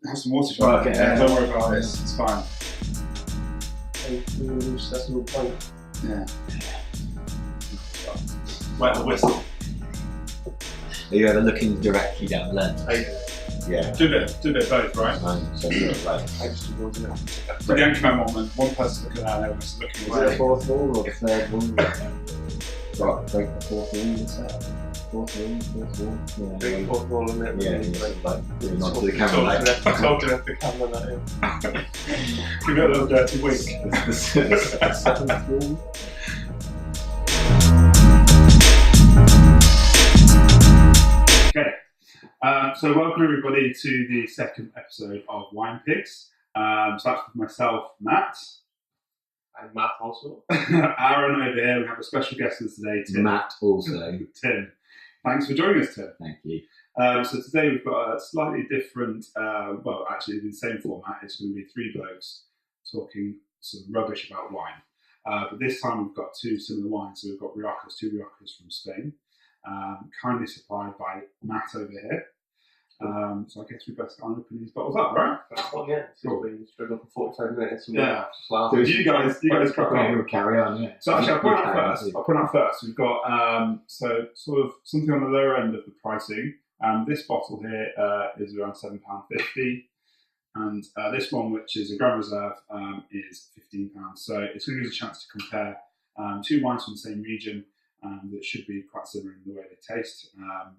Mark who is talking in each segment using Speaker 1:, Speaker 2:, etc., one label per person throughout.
Speaker 1: have some water. Okay, don't worry about this. It's fine.
Speaker 2: That's no point.
Speaker 1: Yeah. Wet the whistle.
Speaker 3: Are you ever looking directly down the lens? Yeah.
Speaker 1: Do a bit both, right?
Speaker 3: So like,
Speaker 2: I just do both now.
Speaker 1: The game came out one person looking at it, was looking
Speaker 3: is
Speaker 1: away.
Speaker 3: it a fourth wall or the third wall? Got break the fourth wall. What's that? Fourth wall.
Speaker 2: Big fourth wall in it.
Speaker 3: Yeah. Like doing onto the camera. Like
Speaker 2: Talking at the camera. That
Speaker 1: Give it a little dirty wink.
Speaker 3: the seventh wall.
Speaker 1: Okay. So welcome everybody to the second episode of Wine Pigs. So that's with myself, Matt.
Speaker 2: I'm Matt also.
Speaker 1: Aaron over here. We have a special guest with us today, Tim.
Speaker 3: Matt also.
Speaker 1: Tim. Thanks for joining us, Tim.
Speaker 3: Thank you.
Speaker 1: So today we've got a slightly different, well, actually in the same format. It's going to be three blokes talking some rubbish about wine. But this time we've got two similar wines. So we've got Riojas, two Riojas from Spain, kindly supplied by Matt over here. So I guess we best open these bottles up, right?
Speaker 2: Well, yeah.
Speaker 1: Cool.
Speaker 2: Been struggling for 45 minutes.
Speaker 1: Yeah.
Speaker 2: So
Speaker 1: You guys crack on.
Speaker 3: We'll carry on. Yeah.
Speaker 1: So actually, I'll point out first. We've got so sort of something on the lower end of the pricing. This bottle here is around £7.50, and this one, which is a Grand Reserve, is £15. So it's going to give us a chance to compare two wines from the same region that should be quite similar in the way they taste,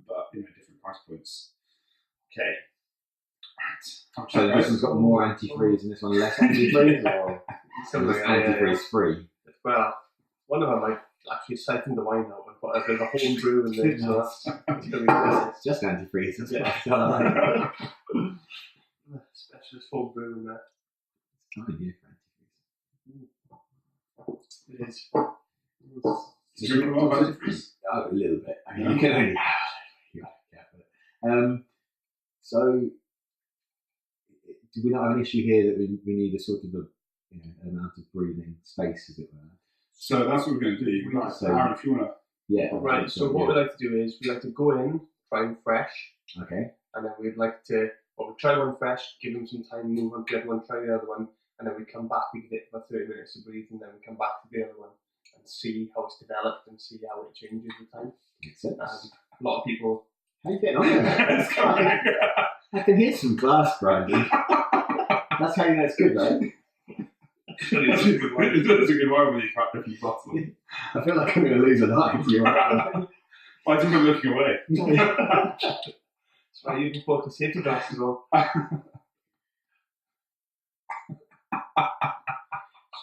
Speaker 1: but different price points. Okay. Right.
Speaker 3: So this one's got more antifreeze and this one less antifreeze, or
Speaker 2: something
Speaker 3: antifreeze free?
Speaker 2: Well, one of them might actually siphon the wine out and put a bit of a home brew in there. So that's going to be good.
Speaker 3: It's just antifreeze. That's
Speaker 2: Yeah. Specialist home brew in there.
Speaker 3: It's kind of here for antifreeze.
Speaker 2: It is.
Speaker 1: Do you drink a lot of antifreeze?
Speaker 3: Oh, a little bit. I mean, you can only so, do we not have an issue here that we need a sort of an amount of breathing space, as it were?
Speaker 1: So that's what we're going to do. Right.
Speaker 3: So,
Speaker 1: Aaron, if you want to.
Speaker 3: Yeah.
Speaker 2: Right. So what we like to do is we like to go in, try and fresh.
Speaker 3: Okay.
Speaker 2: And then we'd like to, we try one fresh, give them some time, move on to the other one, try the other one, and then we come back. We give it about 30 minutes to breathe, and then we come back to the other one and see how it's developed and see how it changes with time.
Speaker 3: Makes sense.
Speaker 2: A lot of people.
Speaker 3: How you getting on there? I can hear some glass grinding. That's how you know it's good, right?
Speaker 1: It's a good wine when you crack different bottles.
Speaker 3: I feel like I'm going to lose an eye to you.
Speaker 1: I think I'm looking away.
Speaker 2: That's why you can focus safety glasses on.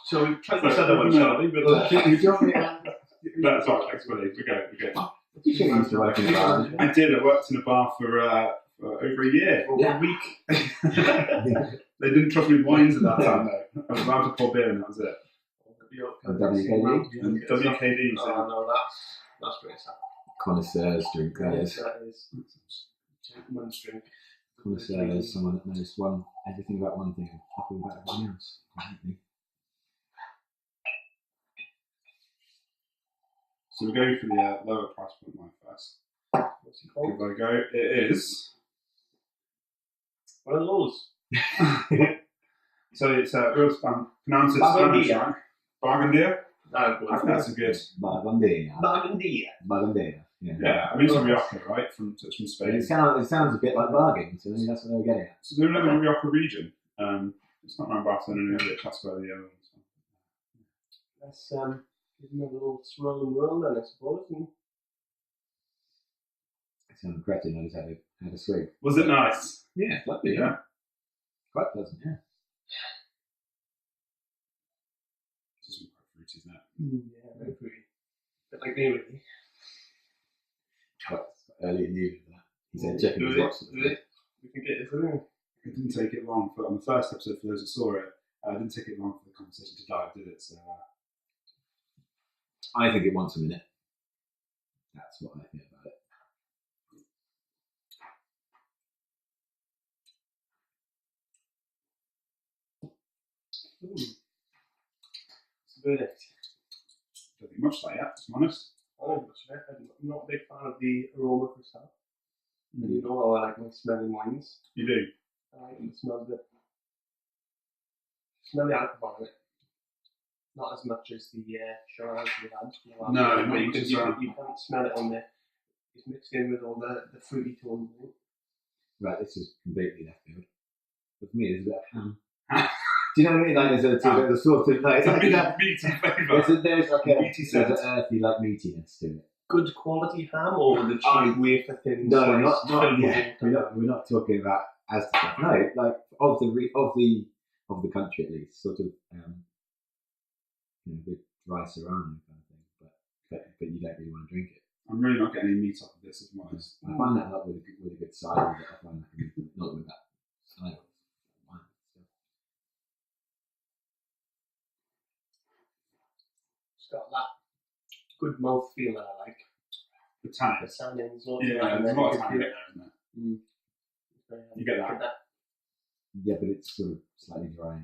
Speaker 2: So we tried this other one, shall we?
Speaker 1: That's all right, explain. We're good.
Speaker 3: You should used to work in a bar.
Speaker 1: I did. I worked in a bar for over a year.
Speaker 3: Yeah.
Speaker 2: A week.
Speaker 1: They didn't trust me with wines at that time, though. I was allowed to pour beer, and that was it.
Speaker 3: WKD?
Speaker 1: WKD.
Speaker 2: Oh, no, that's great stuff.
Speaker 3: Connoisseurs drink those.
Speaker 2: That is gentleman's drink.
Speaker 3: Connoisseur is someone that knows everything about one thing and fucking about everything else.
Speaker 1: So we're going for the lower price point wine first.
Speaker 2: What's it called?
Speaker 1: Give it a go. It is.
Speaker 2: One of those.
Speaker 1: So it's real pronounce it
Speaker 2: Burgundy.
Speaker 1: Spanish, right? Burgundy. I think that's a good.
Speaker 3: Burgundy.
Speaker 1: Yeah. I mean it's from Rioja, right? It's from Spain.
Speaker 3: It sounds a bit like bargain, so maybe that's what they were getting at.
Speaker 1: So they're in the Rioja region. It's not around Barcelona, it's just by the other one.
Speaker 2: Let's give them a little swirl and whirl then, I suppose.
Speaker 3: It sounded cretin, I just had a swig.
Speaker 1: Was it nice?
Speaker 3: Yeah, it's lovely.
Speaker 1: Yeah.
Speaker 3: Quite pleasant, yeah.
Speaker 1: This is quite fruity, isn't it?
Speaker 2: Yeah, very pretty. Bit like me, really.
Speaker 3: Quite early in the evening for that. He said checking his watch.
Speaker 2: We can get it through.
Speaker 1: It didn't take it long on the first episode. For those that saw it, it didn't take it long for the conversation to dive, did it? So
Speaker 3: I think it wants a minute. That's what I think about it.
Speaker 2: It's a verdict.
Speaker 1: don't think much like that, to be honest.
Speaker 2: I'm not a big fan of the aroma for stuff. And you know how I like my smelling wines.
Speaker 1: You do.
Speaker 2: I like them smells good. Smell the alcohol in it. Not as much as the Shiraz we had.
Speaker 1: No, not
Speaker 2: but
Speaker 1: much as
Speaker 2: you
Speaker 1: well.
Speaker 2: can smell it on there. It's mixed in with all the fruity tones.
Speaker 3: Right, this is completely left field. But for me, there's a bit of ham. Do you know what I mean? Like, there's a sort of like,
Speaker 1: It's
Speaker 3: like
Speaker 1: a
Speaker 3: that.
Speaker 1: meaty flavour.
Speaker 3: There's like a
Speaker 1: Meaty
Speaker 3: there's an
Speaker 1: scent.
Speaker 3: earthy like meatiness to it.
Speaker 2: Good quality ham or the cheap wafer thin?
Speaker 3: No, not
Speaker 2: sliced
Speaker 3: yeah.
Speaker 2: filled
Speaker 3: We're not talking about as the stuff. No, like of the country at least, sort of with dry serrano kind of thing. But you don't really want to drink it.
Speaker 1: I'm really not getting any meat off of this, if I'm honest.
Speaker 3: I find that not with a good cider. But I find that not with that cider. Wine.
Speaker 2: It's got that good mouthfeel that I like.
Speaker 1: The
Speaker 2: The
Speaker 1: tannins.
Speaker 2: tannins,
Speaker 1: Yeah, there's a lot of tannin in there, isn't there? You get that.
Speaker 3: Yeah, but it's sort of slightly dry.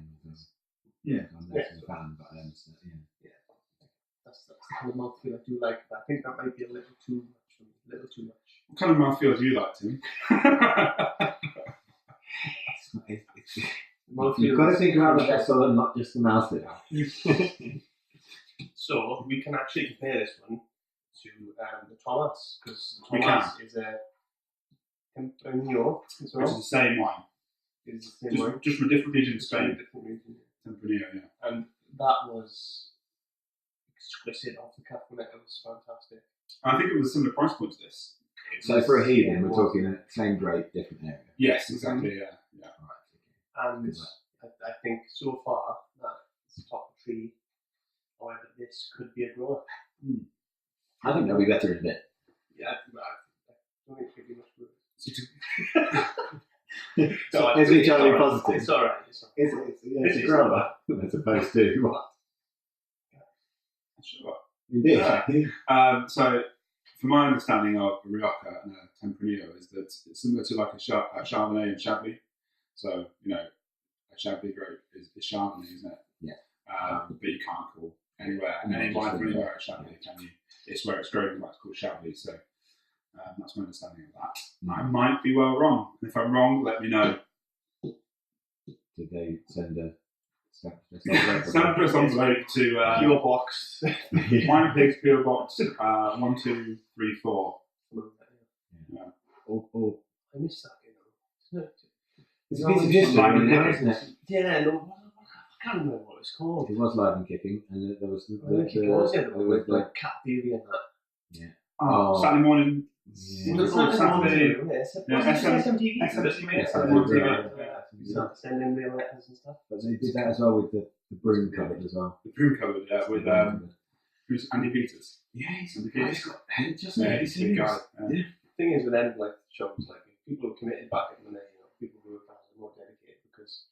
Speaker 1: Yeah.
Speaker 3: I'm less of a fan, but I understand. Yeah.
Speaker 2: That's the kind of mouthfeel I do like, but I think that might be a little too much for me. A little too much.
Speaker 1: What kind of mouthfeel do you like, Tim?
Speaker 3: You've got to think about the vessel and not just the mouthfeel.
Speaker 2: So we can actually compare this one to the Thomas, because
Speaker 1: We
Speaker 2: Thomas is a Tempranillo as
Speaker 1: Which is
Speaker 2: well.
Speaker 1: the same wine.
Speaker 2: Is the same wine.
Speaker 1: Just from a different region of Spain.
Speaker 2: Different region.
Speaker 1: Tempranillo, yeah.
Speaker 2: And that was exquisite off the cuff when it was fantastic.
Speaker 1: I think it was a similar price point to this.
Speaker 3: So for a heathen, we're talking same grade, different area.
Speaker 1: Yes, exactly, yeah.
Speaker 3: Right.
Speaker 2: And I think so far that's top three. However, this could be a grower.
Speaker 3: I think that'll be better in a bit.
Speaker 2: Yeah, I don't think it'd be much worse.
Speaker 3: So let's be totally positive.
Speaker 2: It's alright.
Speaker 3: It's a grower as opposed to what?
Speaker 1: Sure.
Speaker 3: Indeed.
Speaker 1: So, from my understanding of Rioja and Tempranillo is that it's similar to like a Chardonnay and Chablis. So, a Chablis grape is Chardonnay, isn't it?
Speaker 3: Yeah.
Speaker 1: But you can't call any wine from anywhere a Chablis, can you? It's where it's grown, it's called Chablis. So, that's my understanding of that. I might be well wrong. If I'm wrong, let me know.
Speaker 3: Did they send a
Speaker 1: Send us envelope to
Speaker 2: Your box.
Speaker 1: Wine Pigs PO Box 1234. Yeah.
Speaker 3: or
Speaker 2: I missed that,
Speaker 3: it's a piece of history now, isn't it?
Speaker 2: Yeah, no, I can't remember what it's called.
Speaker 3: It was live and kicking, and there was
Speaker 2: with like Cat Baby and that.
Speaker 3: Yeah.
Speaker 1: Oh, Saturday morning.
Speaker 3: Yeah.
Speaker 2: It's not
Speaker 1: Saturday.
Speaker 2: SMTV. Send in the letters and stuff.
Speaker 3: But they did that as well with the broom cupboard as well.
Speaker 1: The broom cupboard, yeah, with who's Andy Peters.
Speaker 3: Yeah, he's
Speaker 1: Andy Peters.
Speaker 3: just
Speaker 1: Yeah, he's a good guy.
Speaker 3: Yeah.
Speaker 2: The thing is with them like shows, like if people are committed back in the day, people who are more dedicated because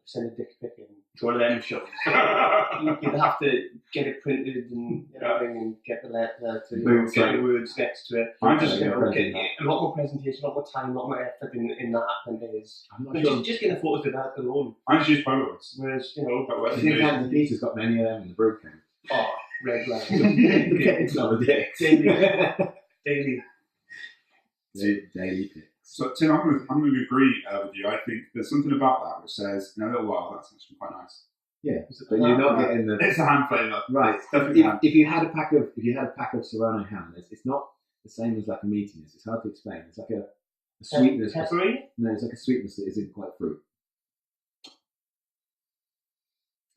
Speaker 2: send a dick pic in to one of them shows. You'd have to get it printed and everything and get the letter to get the words next to it.
Speaker 1: I'm just
Speaker 2: get a lot more presentation, a lot more time, a lot more effort in that than it is.
Speaker 3: I'm not sure.
Speaker 2: Just getting the photos of that alone.
Speaker 1: I just use Polaroids.
Speaker 2: Whereas,
Speaker 3: I think Andy Peters got many of them in the broom cupboard.
Speaker 2: oh, red line.
Speaker 3: It's not the dicks.
Speaker 2: Daily.
Speaker 3: Daily pics.
Speaker 1: So, Tim, I'm going to agree with you. I think there's something about that which says, in a little while, that's actually quite nice.
Speaker 3: Yeah, but you're not getting the
Speaker 1: It's a hand flavour.
Speaker 3: right.
Speaker 1: It's definitely hand.
Speaker 3: If you had a pack of Serrano ham, it's not the same as like a meatiness. It's hard to explain. It's like a sweetness.
Speaker 2: Peppery?
Speaker 3: No, it's like a sweetness that isn't quite fruit.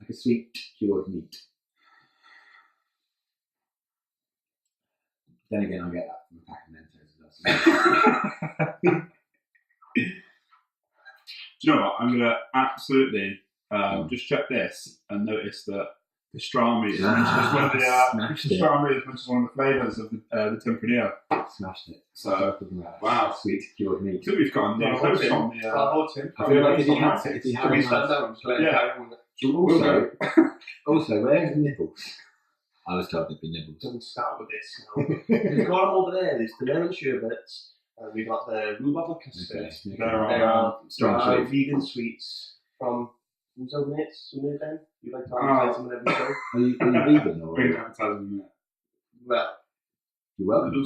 Speaker 3: Like a sweet cured meat. Then again, I get that from a pack of Mentos as well.
Speaker 1: Do you know what? I'm going to absolutely just check this and notice that pastrami is one of the flavours of the Tempranillo.
Speaker 3: Smashed it.
Speaker 1: So, wow.
Speaker 3: Sweet cured
Speaker 1: I
Speaker 3: meat.
Speaker 1: think we've got a new host on the.
Speaker 2: Bravo, Tim.
Speaker 3: I feel like if you had
Speaker 2: we
Speaker 3: a
Speaker 2: stand
Speaker 3: nice-
Speaker 2: down, just let it carry on.
Speaker 3: Also, where's the nipples? I was told there'd be nipples.
Speaker 2: Don't start with this. We've got them over there. There's the lemon sherbets, and we've got the rhubarb custard.
Speaker 3: Okay.
Speaker 1: There are
Speaker 3: strong sweet.
Speaker 2: Vegan sweets from who's our mates? Who made them? You like to advertise them on every show?
Speaker 3: Are you vegan or?
Speaker 1: Bring advertising in there.
Speaker 2: Well,
Speaker 3: You're welcome to.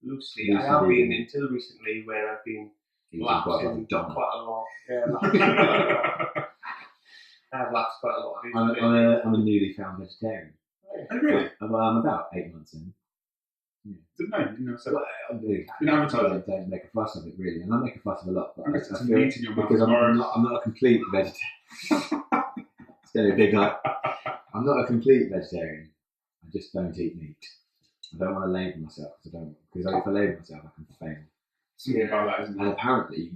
Speaker 2: loosely. I have been until recently, where I've been
Speaker 3: Eating
Speaker 2: lapsed
Speaker 3: quite a lot
Speaker 2: in
Speaker 3: of donut.
Speaker 2: quite a lot Yeah, I've laughed quite a lot.
Speaker 3: I'm a newly found vegetarian.
Speaker 1: Oh, really?
Speaker 3: I'm about 8 months in.
Speaker 1: Didn't know. You know, so
Speaker 3: Well, I don't make a fuss of it really, and I make a fuss of a lot. But
Speaker 1: I'm
Speaker 3: I
Speaker 1: getting some
Speaker 3: feel
Speaker 1: meat in your mouth
Speaker 3: because
Speaker 1: tomorrow.
Speaker 3: I'm not a complete vegetarian. It's going to be a big night. I'm not a complete vegetarian. I just don't eat meat. I don't want to label myself because if I label myself, I can fail.
Speaker 1: Something about that, isn't
Speaker 3: And
Speaker 1: it?
Speaker 3: apparently,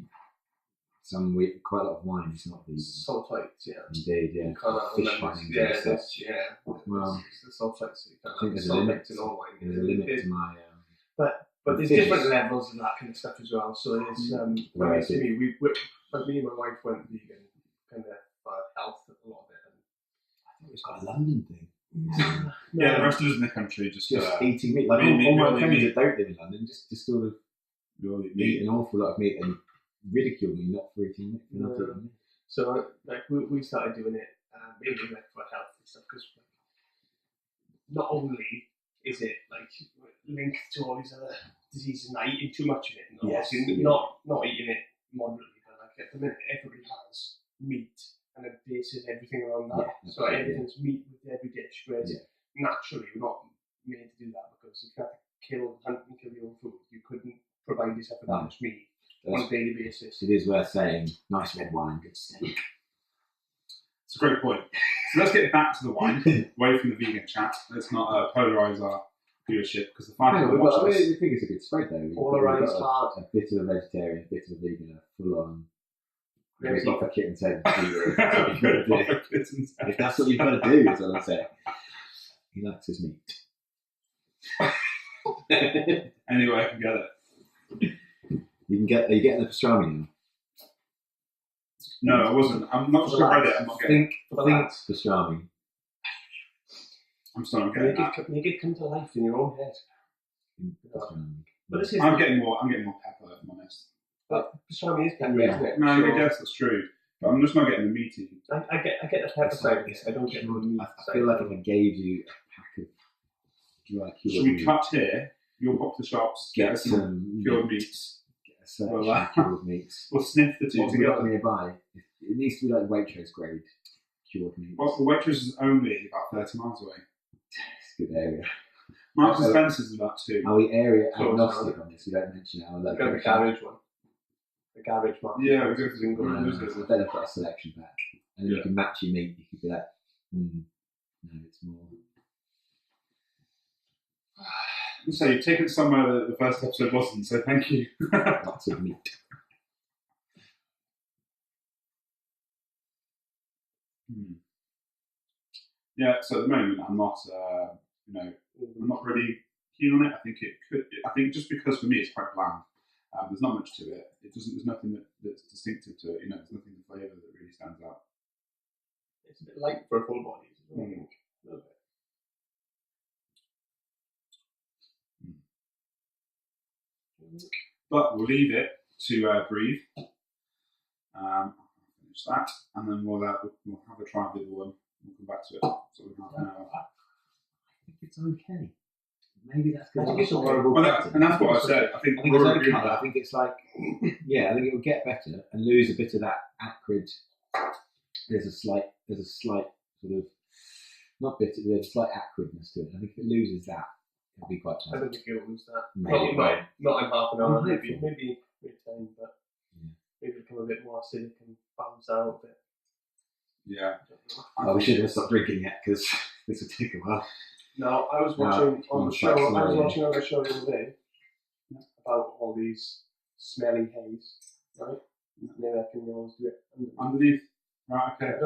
Speaker 3: quite a lot of wine is not vegan.
Speaker 2: Sulfites, yeah.
Speaker 3: Indeed, yeah.
Speaker 2: You can't have
Speaker 3: Fish
Speaker 2: lemons.
Speaker 3: findings
Speaker 2: Yeah,
Speaker 3: and stuff.
Speaker 2: Well, it's the sulfites. You can't
Speaker 3: I think
Speaker 2: have
Speaker 3: there's a limit.
Speaker 2: sulfites in all wine.
Speaker 3: There's a limit to my.
Speaker 2: But there's different levels of that kind of stuff as well. So there's
Speaker 3: Right.
Speaker 2: to me, me and my wife went vegan, kind of for health a lot of it. And
Speaker 3: I think it's quite a London thing.
Speaker 1: Yeah, the rest of us in the country just
Speaker 3: eating meat. Like all my friends that don't live in London just sort of eat an awful lot of meat and ridicule me not for eating meat. For not eating meat.
Speaker 2: So like we started doing it mainly like for health and stuff because not only is it like linked to all these other diseases and not eating too much of it, and obviously not eating it moderately, but like at the minute everybody has meat and it bases everything around that. So everything's meat with every dish, whereas naturally we're not made to do that because if you had to hunt and kill your own food, you couldn't provide yourself with that much meat on a daily basis.
Speaker 3: It is worth saying, nice red wine, good steak.
Speaker 1: It's a great point. So let's get back to the wine, away from the vegan chat. Let's not polarize our viewership because the final
Speaker 3: I think it's a good spread though.
Speaker 2: Polarised hard.
Speaker 3: A bit of a vegetarian, a bit of a vegan, a full on.
Speaker 2: Crazy.
Speaker 3: Proper kitten said, if that's what you've got to do, is what I'm saying. He likes his meat.
Speaker 1: Anyway, I can get it.
Speaker 3: Are you getting the pastrami now?
Speaker 1: No, I wasn't. I'm not sure about it. I'm not getting
Speaker 3: Think pastrami.
Speaker 1: I'm still not getting that.
Speaker 2: Make it come to life in your own head.
Speaker 3: Pastrami.
Speaker 2: But this is
Speaker 1: I'm getting more pepper, if I'm honest.
Speaker 2: But pastrami is peppery, isn't it?
Speaker 1: No, I guess that's true. But I'm just not getting the meaty.
Speaker 2: I get the pepper side of this. I don't get the meat
Speaker 3: I feel like if I gave you a pack of dry cured
Speaker 1: Should we
Speaker 3: meat,
Speaker 1: cut here? You'll pop to the shops, get some cured meats.
Speaker 3: Get a selection of cured meats.
Speaker 1: We'll sniff the two
Speaker 3: What we got
Speaker 1: together.
Speaker 3: nearby, it needs to be like Waitrose grade cured meats.
Speaker 1: Well, the Waitrose is only about 30 miles away.
Speaker 3: It's a good area.
Speaker 1: Marks and Spencer's is about 2.
Speaker 3: Are we area
Speaker 2: Close,
Speaker 3: agnostic on this? We don't mention our
Speaker 2: I've got the garage one. The garage one.
Speaker 1: Yeah, we go for
Speaker 3: We better put a selection pack. And then you can match your meat. You could be like, no, it's more.
Speaker 1: So you've taken somewhere that the first episode wasn't, so thank you.
Speaker 3: Lots of meat.
Speaker 1: Yeah, so at the moment I'm not, I'm not really keen on it. I think just because for me it's quite bland. There's not much to it. There's nothing that's distinctive to it. There's nothing in the flavour that really stands out.
Speaker 2: It's a bit light for a full body, I think. A little bit.
Speaker 1: But we'll leave it to breathe. I'll finish that, and then we'll have a try of the other one. We'll come back to it. So we have an hour.
Speaker 3: I think it's okay. Maybe that's
Speaker 2: I
Speaker 3: because
Speaker 2: think
Speaker 3: it's
Speaker 2: it's okay.
Speaker 3: horrible.
Speaker 1: And that's what I said. I think
Speaker 3: it's okay. I think it's like, I think it will get better and lose a bit of that acrid. There's a slight sort of, not bitter, there's a slight acridness to it. I think if it loses that, it'll be quite
Speaker 2: I
Speaker 3: nice.
Speaker 2: don't think you'll lose that.
Speaker 3: Maybe.
Speaker 2: Not in half an hour,
Speaker 3: I'm
Speaker 2: maybe
Speaker 3: hopeful.
Speaker 2: time, but maybe it'll become a bit more acidic and balance out a bit.
Speaker 1: Yeah.
Speaker 3: Oh, we shouldn't have stopped drinking yet because this will take a while.
Speaker 2: No, I was watching on the show. I was watching on the show the other day about all these smelly haze, right? And they reckon you always do it
Speaker 1: Underneath. Right, okay.
Speaker 2: I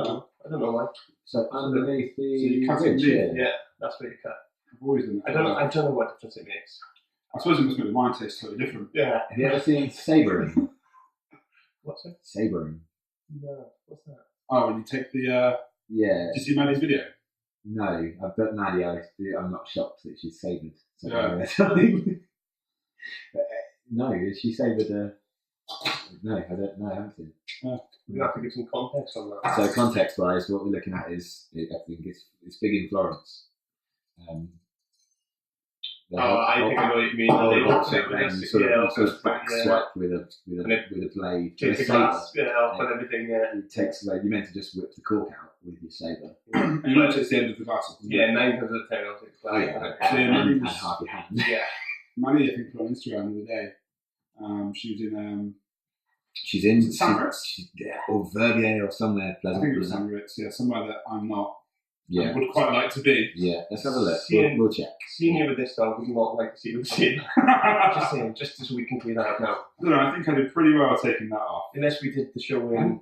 Speaker 2: don't know why.
Speaker 3: So underneath the
Speaker 1: you cut it
Speaker 3: ridge,
Speaker 1: in
Speaker 2: Yeah, that's what you cut.
Speaker 1: I've always done that.
Speaker 2: I don't know what difference it makes.
Speaker 1: I suppose it must make the wine taste totally different.
Speaker 2: Yeah.
Speaker 3: Have you ever seen sabering?
Speaker 2: What's it?
Speaker 3: Sabering.
Speaker 2: No. What's that?
Speaker 1: Oh, when you take the.
Speaker 3: Yeah.
Speaker 1: Did you see Maddie's video?
Speaker 3: No, but Maddie, I'm not shocked that she's sabred. So no, is she sabred a? No, I don't know. I haven't seen.
Speaker 2: You have to give some context on that.
Speaker 3: So context-wise, what we're looking at is, I think it's big in Florence.
Speaker 2: I think I know what you mean.
Speaker 3: Oh,
Speaker 2: They
Speaker 3: lots
Speaker 2: also
Speaker 3: of them,
Speaker 2: this,
Speaker 3: sort
Speaker 2: yeah,
Speaker 3: of sort of back
Speaker 2: yeah.
Speaker 3: swept with a blade.
Speaker 2: Take
Speaker 3: With
Speaker 2: the
Speaker 3: a saber.
Speaker 2: glass, off and everything, yeah.
Speaker 3: It takes like you meant to just whip the cork out with your saber.
Speaker 1: And you mentioned it's the end of the glass. Wasn't it?
Speaker 2: Yeah, 9 times out of 10 I'll take the glass.
Speaker 3: Oh yeah,
Speaker 1: So,
Speaker 3: and half your hand.
Speaker 2: Yeah.
Speaker 1: Manny, I think, put on Instagram the other day. She was in
Speaker 3: She's in
Speaker 1: St. Moritz?
Speaker 3: or Verbier or somewhere
Speaker 1: I
Speaker 3: pleasant.
Speaker 1: think it was St. Moritz, yeah, somewhere that I'm not.
Speaker 3: Yeah,
Speaker 1: I would quite like to be.
Speaker 3: yeah. Let's have a look.
Speaker 2: Seeing-
Speaker 3: We'll check.
Speaker 2: Seeing you with this dog would not like to see you with it. Just saying, just so we can clear that up now.
Speaker 1: I don't know, I think I did pretty well taking that off.
Speaker 2: Unless we did the show in.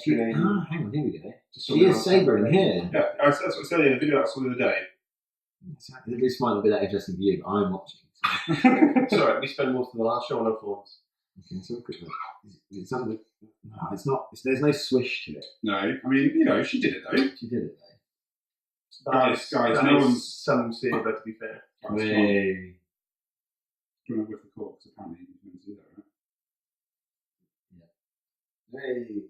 Speaker 3: Hang on, here we go.
Speaker 2: Just
Speaker 3: She is saber in here.
Speaker 1: Yeah, that's what I said in the video I saw the other day.
Speaker 3: This might not be that interesting for you, but I'm watching.
Speaker 2: It's alright, we spent most of the last show on our phones.
Speaker 3: Okay, so quick look. It's something. No, it's not. There's no swish to it.
Speaker 1: No, I mean, she did it though.
Speaker 3: She did it
Speaker 1: Guys,
Speaker 2: That
Speaker 1: no
Speaker 2: is
Speaker 1: one's
Speaker 2: some saber, to be fair.
Speaker 3: though. Way.
Speaker 1: Doing it with the cork, because apparently you can do that, right?
Speaker 3: Hey.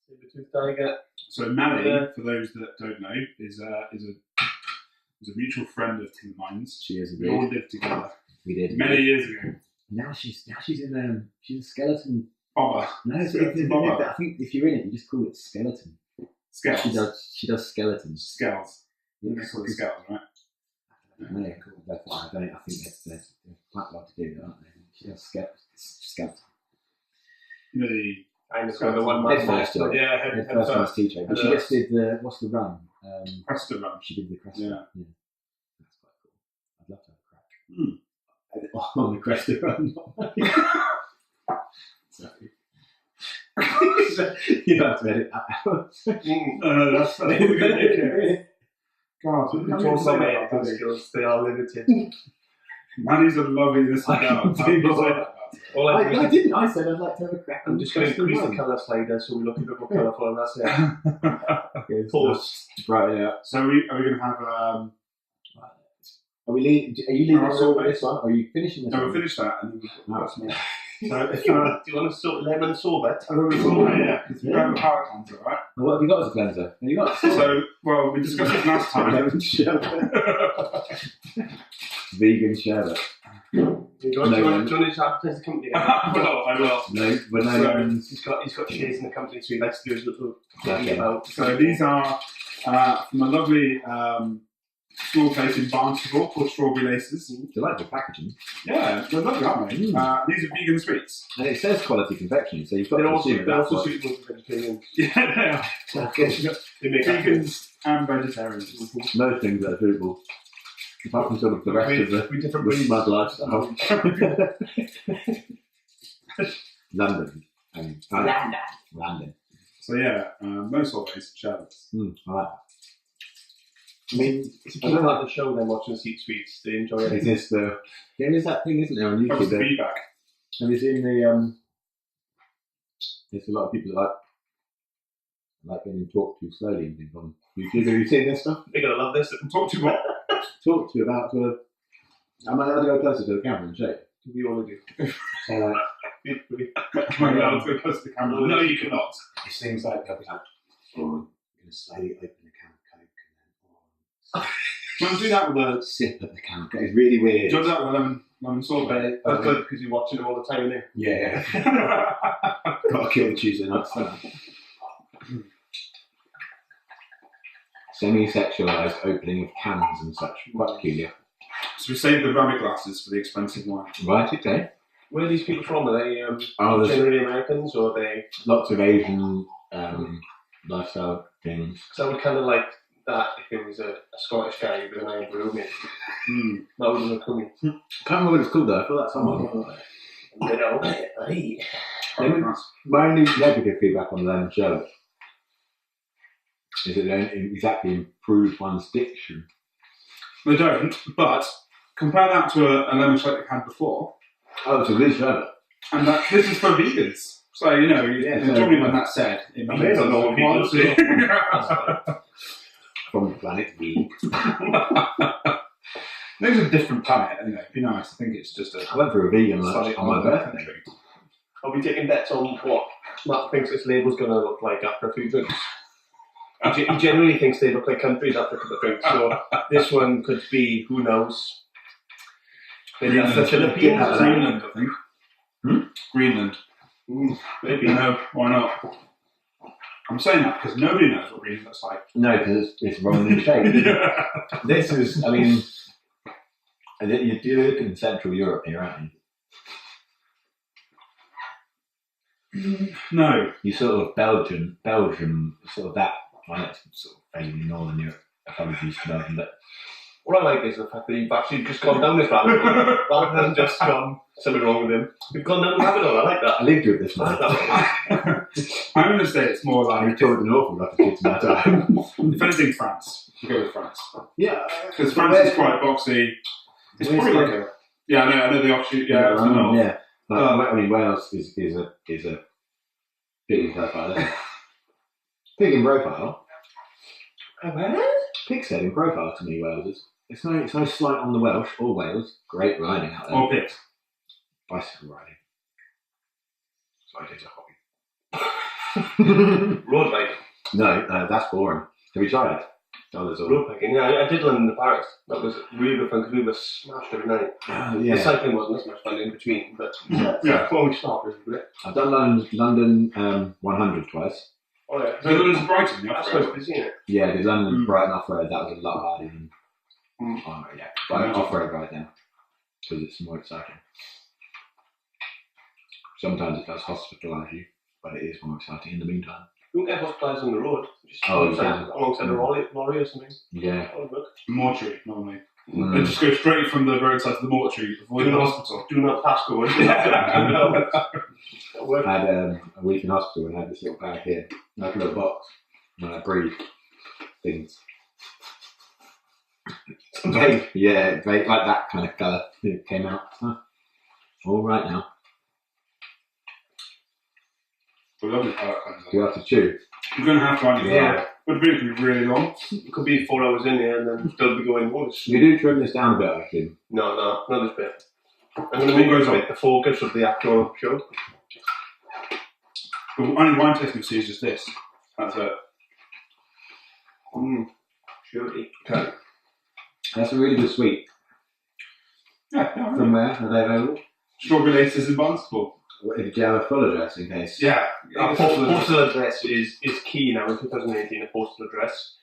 Speaker 2: Saber-tooth tiger.
Speaker 1: So Manny,
Speaker 2: Yeah.
Speaker 1: for those that don't know, is a mutual friend of Tim Mine's.
Speaker 3: She is
Speaker 1: We all
Speaker 3: indeed.
Speaker 1: lived together
Speaker 3: We did.
Speaker 1: many years ago.
Speaker 3: Now she's in she's a skeleton.
Speaker 1: Bobber.
Speaker 3: No,
Speaker 1: Skeleton bobber.
Speaker 3: I think if you're in it, you just call it skeleton.
Speaker 1: Scales.
Speaker 3: She does skeletons.
Speaker 1: Scales.
Speaker 3: Yeah,
Speaker 1: They call it scales, right?
Speaker 3: No, I think they're quite well to do, aren't they? She does skeleton.
Speaker 1: You know the
Speaker 2: I understand the one man.
Speaker 3: Head first job.
Speaker 1: yeah,
Speaker 3: Head
Speaker 1: head
Speaker 3: first
Speaker 1: first.
Speaker 3: class teacher. But she
Speaker 2: Head
Speaker 3: just did the what's the run?
Speaker 1: Preston run.
Speaker 3: She did the crest.
Speaker 1: Yeah.
Speaker 3: Run. That's quite cool. I'd love to have a crack.
Speaker 1: Hmm.
Speaker 3: On the crest run. Sorry. You don't have to edit that out.
Speaker 1: No, that's funny. We're gonna make it. God,
Speaker 2: The controls are made, those skills, they are limited.
Speaker 1: Manny's a lovely little
Speaker 3: I
Speaker 1: girl.
Speaker 3: can do more.
Speaker 2: All I do
Speaker 3: I
Speaker 2: is
Speaker 3: didn't. I said I'd like to have a crack.
Speaker 2: I'm just going to increase the colour slider so we look a bit more colourful, and that's it. Pause.
Speaker 3: Right, yeah.
Speaker 1: So are we going to have
Speaker 3: Are you leaving us all with this one? Or are you finishing this
Speaker 1: no,
Speaker 3: one?
Speaker 1: we'll finish that and then we'll
Speaker 3: No.
Speaker 1: put some more.
Speaker 2: Do
Speaker 1: So if
Speaker 2: you want a lemon sorbet?
Speaker 1: I don't know, yeah, because we don't have a power cleanser, right?
Speaker 3: What have you got as a cleanser? Have you got
Speaker 1: So, well, we discussed it last time.
Speaker 3: lemon sherbet? Vegan sherbet.
Speaker 2: Do you want to just advertise the company again?
Speaker 1: I will.
Speaker 3: No, but no
Speaker 1: So-
Speaker 3: lemons.
Speaker 2: He's got shares in the company, so he likes to do his little
Speaker 3: Okay.
Speaker 2: thing about.
Speaker 1: So these are from a lovely small place in Barnstable called Strawberry Laces.
Speaker 3: Delightful packaging.
Speaker 1: Yeah, they're lovely, aren't they? These are vegan sweets.
Speaker 3: And it says quality confectionery, so you've got
Speaker 2: They're
Speaker 3: to
Speaker 2: also,
Speaker 3: assume
Speaker 2: they're
Speaker 3: that's
Speaker 2: also
Speaker 3: what...
Speaker 2: suitable for vegetarians.
Speaker 1: Yeah, they are.
Speaker 2: They make
Speaker 1: Vegans and vegetarians.
Speaker 3: Most things that are suitable. Apart from sort of the rest of
Speaker 2: we different
Speaker 3: the
Speaker 2: breeds.
Speaker 3: smug lifestyle. London. London.
Speaker 1: So yeah, most always sherbets.
Speaker 3: I like that. I mean,
Speaker 2: It's a key part of the show, then watching Seat Sweets. They enjoy it.
Speaker 3: is this the... There is that thing, isn't there, on
Speaker 1: That was
Speaker 3: YouTube?
Speaker 1: the
Speaker 3: That,
Speaker 1: feedback.
Speaker 3: have you seen the... There's a lot of people that like getting talked to slowly and things on YouTube. Have you seen this stuff?
Speaker 2: They're going to love this.
Speaker 1: Talk to you what?
Speaker 3: Talk to you about sort of... I'm allowed to go closer to the camera and show you.
Speaker 2: We all do.
Speaker 3: So,
Speaker 1: My God, let's go close to the camera. No, you cannot.
Speaker 3: it's things like, they'll be like, oh, I'm going to slowly open the can of Coke and then,
Speaker 1: Do you want to do that with a...
Speaker 3: sip at the can of Coke. It's really weird.
Speaker 1: Do you want to do that with a lemon sorbet?
Speaker 2: That's good because you're watching them all the time, innit?
Speaker 3: Yeah. Got to kill the Tuesday night sun. Semi-sexualised opening of cans and such. Quite peculiar.
Speaker 1: So we saved the rabbit glasses for the expensive wine.
Speaker 3: Right, okay.
Speaker 2: Where are these people from? Are they
Speaker 3: There's
Speaker 2: generally Americans or are they...
Speaker 3: lots of Asian lifestyle things.
Speaker 2: Because I would kind of like that if it was a Scottish guy with an iron broom. That would look cool.
Speaker 3: Can't remember what it's called though. I feel like someone.
Speaker 2: You know, hey.
Speaker 3: My only negative feedback on the lemon sherbet is that they don't exactly improve one's diction.
Speaker 1: They don't, but compare that to a lemon sherbet we had before,
Speaker 3: Oh, it's a real sherbet.
Speaker 1: and this is for vegans. So, you know, generally when that's said, it means...
Speaker 2: They don't know what vegans do.
Speaker 3: From the planet V.
Speaker 1: Maybe it's a different planet, anyway. It'd be nice. I think it's just a...
Speaker 3: I went for a vegan lunch
Speaker 1: slightly
Speaker 3: on my
Speaker 1: older
Speaker 3: birthday.
Speaker 1: country.
Speaker 2: Are we taking bets on what Matt thinks this label's going to look like after a few drinks? He generally thinks they look like countries after a couple of drinks, so this one could be, who knows. Maybe that's the Philippines.
Speaker 1: Greenland, I think. Greenland.
Speaker 2: Maybe.
Speaker 1: No, why not? I'm saying that because nobody knows what Greenland looks like.
Speaker 3: No, because it's wrong in shape.
Speaker 1: Yeah.
Speaker 3: This is, I mean, you're looking in Central Europe here, aren't you?
Speaker 1: No.
Speaker 3: You sort of Belgium, sort of that. Well, that's sort of vaguely Northern Europe. Apologies to Belgium, but
Speaker 2: What I like is the fact that you've actually just gone down this rabbit hole rather than just gone something wrong with him. You've gone down the rabbit hole. I like that.
Speaker 3: I lived with this
Speaker 2: I like
Speaker 3: man.
Speaker 2: that.
Speaker 1: I'm going to say it's more
Speaker 3: We
Speaker 1: like,
Speaker 3: talked an awful lot of kids in that time.
Speaker 1: if anything, France. We'll go with France.
Speaker 3: Yeah,
Speaker 1: Because France is quite boxy. It's probably like a... Yeah, I know the offshoot. Yeah, it's the north.
Speaker 3: yeah. Like, I mean, Wales is a pig in profile, isn't it? Pig in profile. Pig's head in profile to me, Wales is. It's no slight on the Welsh or Wales. Great riding out there.
Speaker 1: Or pigs.
Speaker 3: Bicycle riding. So I did a hobby.
Speaker 2: Road bike.
Speaker 3: No, that's boring. Have you tried it? Oh, there's all.
Speaker 2: Road biking. Yeah, I did London to Paris. That was really good fun because we were smashed every night. The
Speaker 3: Yeah.
Speaker 2: cycling wasn't as much fun in between, but
Speaker 1: Yeah.
Speaker 2: when we stopped, it was great.
Speaker 3: I've done London 100 twice.
Speaker 2: Oh yeah.
Speaker 1: So London's Brighton, the
Speaker 2: That's
Speaker 1: off-road.
Speaker 2: quite busy, isn't it?
Speaker 3: Yeah, the London Brighton off-road, that was a lot harder than on-road, yeah. But off-road right now, because it's more exciting. Sometimes it does hospitalise you, but it is more exciting in the meantime.
Speaker 2: You don't get hospitalised on the road. Just
Speaker 3: Oh,
Speaker 2: alongside a lorry or something.
Speaker 3: Yeah.
Speaker 2: Oh, look.
Speaker 1: Mortuary, normally. They
Speaker 3: Mm.
Speaker 1: just go straight from the roadside to the mortuary, avoid the hospital.
Speaker 2: Do not pass go.
Speaker 3: I had a week in hospital and I had this little bag here, like a little box, and I breathed things. Vague, yeah, vague, like that kind of colour. It came out. Huh. All right now.
Speaker 1: We're lovely how that comes
Speaker 3: Do you
Speaker 1: out.
Speaker 3: have to chew?
Speaker 1: You're going to have to on your
Speaker 2: Yeah.
Speaker 1: But the video can be really long.
Speaker 2: It could be 4 hours in here and then still be going, oh, this.
Speaker 3: You do trim this down a bit, I reckon.
Speaker 2: No, not this bit. I'm going to make this bit the focus of the actual show.
Speaker 1: The only wine tasting we see is just this. That's it.
Speaker 2: Surely.
Speaker 1: Okay.
Speaker 3: That's a really good sweet.
Speaker 1: Yeah, yeah.
Speaker 3: From where? Are they available?
Speaker 1: Strawberry laces in Barnstable.
Speaker 3: Did you have a full address in case?
Speaker 1: Yeah.
Speaker 2: Postal address is key now in 2018, a postal address.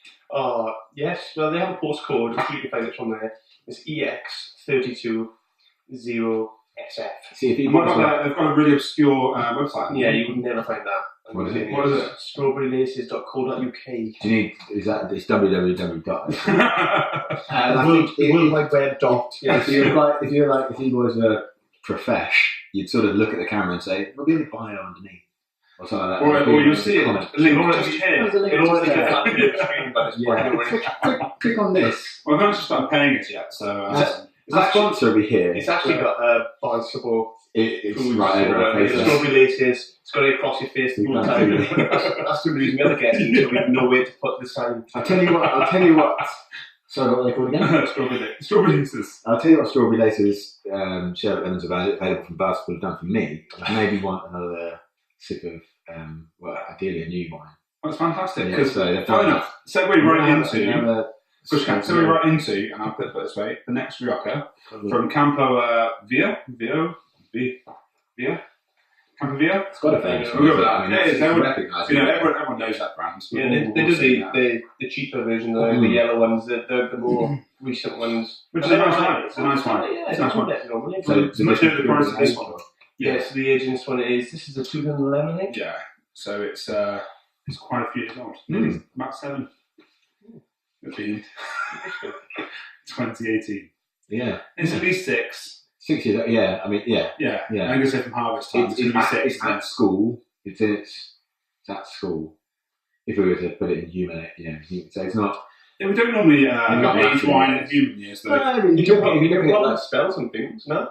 Speaker 2: Yes, well, they have a postcode, you can find it from there. It's EX320SF.
Speaker 3: See if you
Speaker 1: They've got a really obscure website.
Speaker 2: Yeah, you would never find that.
Speaker 3: What is it?
Speaker 1: What is it?
Speaker 2: Strawberrylaces.co.uk.
Speaker 3: Do you need? Is that? It's www.
Speaker 2: World Wide Web dot.
Speaker 3: If you boys were profesh, you'd sort of look at the camera and say, "We'll be in the bio underneath," or something like that.
Speaker 1: Or you'll see it.
Speaker 3: Comment.
Speaker 1: Link just here.
Speaker 3: There's a link
Speaker 2: It'll already
Speaker 3: just
Speaker 2: get
Speaker 3: there.
Speaker 2: that video screen, but it's
Speaker 3: Yeah. click on this.
Speaker 1: Well, I've not actually started paying it yet, so.
Speaker 3: Our sponsor will be here.
Speaker 2: It's actually got a Barnstable.
Speaker 3: It's
Speaker 2: Foods,
Speaker 3: right over our faces.
Speaker 2: Strawberry laces. It's got it across your face the whole time. That's the reason the other guests so we know where to put the sign.
Speaker 3: I'll tell you what. Sorry, what are they called again?
Speaker 1: Strawberry laces.
Speaker 3: I'll tell you what Strawberry Laces Sherbet Lemons available from Barnstable have done for me. I maybe want another sip of, ideally a new wine.
Speaker 1: That's fantastic.
Speaker 3: Yeah,
Speaker 1: Because
Speaker 3: so they've done that.
Speaker 1: segue right into,
Speaker 3: Another-
Speaker 1: and I'll put it this way, the next Rioja from Campo Via. Campo Via?
Speaker 3: It's got a famous
Speaker 1: We'll go with that.
Speaker 3: I mean,
Speaker 1: Yeah,
Speaker 3: it's
Speaker 1: everyone-
Speaker 3: recognisable.
Speaker 1: Everyone knows that brand. So
Speaker 2: Yeah,
Speaker 1: we'll
Speaker 2: they do
Speaker 1: see that.
Speaker 2: the cheaper version, the yellow ones, the more recent ones.
Speaker 1: Which is a nice one. It's a nice one.
Speaker 2: Yeah,
Speaker 1: It's a nice one.
Speaker 2: one.
Speaker 3: So
Speaker 1: It's much near the price of this one.
Speaker 2: Yes, the agent's one is. This is a 2011, I think.
Speaker 1: Yeah. So it's quite a few years old. About 7. It'll be 2018.
Speaker 3: Yeah.
Speaker 1: It's at least 6.
Speaker 3: 6 years. Yeah. I mean, yeah.
Speaker 1: Yeah.
Speaker 3: Yeah.
Speaker 1: I'm going to say from harvest time. It's going to be 6.
Speaker 3: It's at school. It's at school. If we were to put it in human, so it's not.
Speaker 1: Yeah, we don't normally
Speaker 3: not
Speaker 1: age
Speaker 3: actually.
Speaker 1: wine in human years, though.
Speaker 2: You can probably spell some things, no?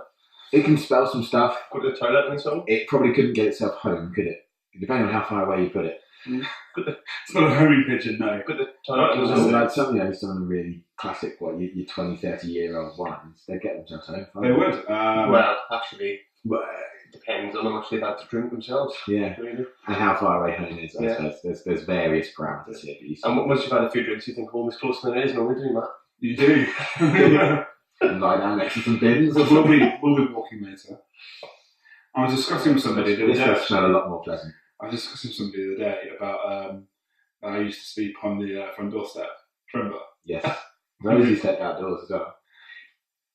Speaker 3: It can spell some stuff.
Speaker 2: Go to the toilet and so on.
Speaker 3: It probably couldn't get itself home, could it? Depending on how far away you put it.
Speaker 1: It's not a homing pigeon, no.
Speaker 2: Go to the toilet and
Speaker 1: Oh,
Speaker 2: so on.
Speaker 3: Like some of the really classic, your 20, 30-year-old wines, they get themselves home.
Speaker 1: They would.
Speaker 2: Well, actually,
Speaker 3: But,
Speaker 2: it depends on how much they've had to drink themselves.
Speaker 3: yeah,
Speaker 2: Really.
Speaker 3: and how far away home is. I
Speaker 2: Yeah.
Speaker 3: suppose there's various parameters here. But you see.
Speaker 2: And once you've had a few drinks, you think home is closer than it is. No, we're doing that.
Speaker 1: You do.
Speaker 3: and lie down next to some bins.
Speaker 1: We'll be walking later. I was discussing with somebody the other
Speaker 3: This
Speaker 1: day.
Speaker 3: does smell a lot more pleasant.
Speaker 1: I was discussing with somebody the other day about I used to sleep on the front doorstep. Remember?
Speaker 3: Yes. Rosie stepped outdoors as well.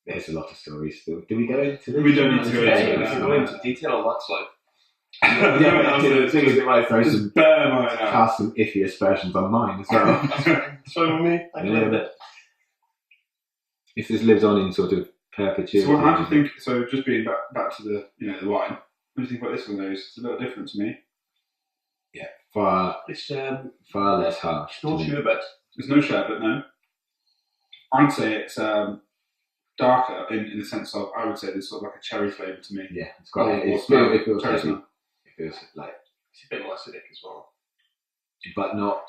Speaker 3: There's a lot of stories still. Do we go into this?
Speaker 1: We don't need to go
Speaker 2: Yeah,
Speaker 1: into
Speaker 2: we
Speaker 1: that.
Speaker 2: can go into detail on that slide.
Speaker 3: The thing is, it might throw some,
Speaker 1: Bear mine out.
Speaker 3: cast some iffy aspersions on mine as well.
Speaker 2: So with me, I can live it.
Speaker 3: If this lives on in sort of perpetuity.
Speaker 1: So how do you think? So just being back to the the wine. What do you think about this one? Though it's a little different to me.
Speaker 3: far
Speaker 2: It's
Speaker 3: less harsh.
Speaker 2: no
Speaker 3: to me.
Speaker 2: sherbet.
Speaker 1: There's no sherbet, no. I'd say it's darker in the sense of I would say there's sort of like a cherry flavour to me.
Speaker 3: Yeah, it's quite.
Speaker 1: Or
Speaker 3: It feels
Speaker 1: cherry
Speaker 3: heavy.
Speaker 1: smell.
Speaker 3: It feels like,
Speaker 2: It's a bit more acidic as well.
Speaker 3: but not.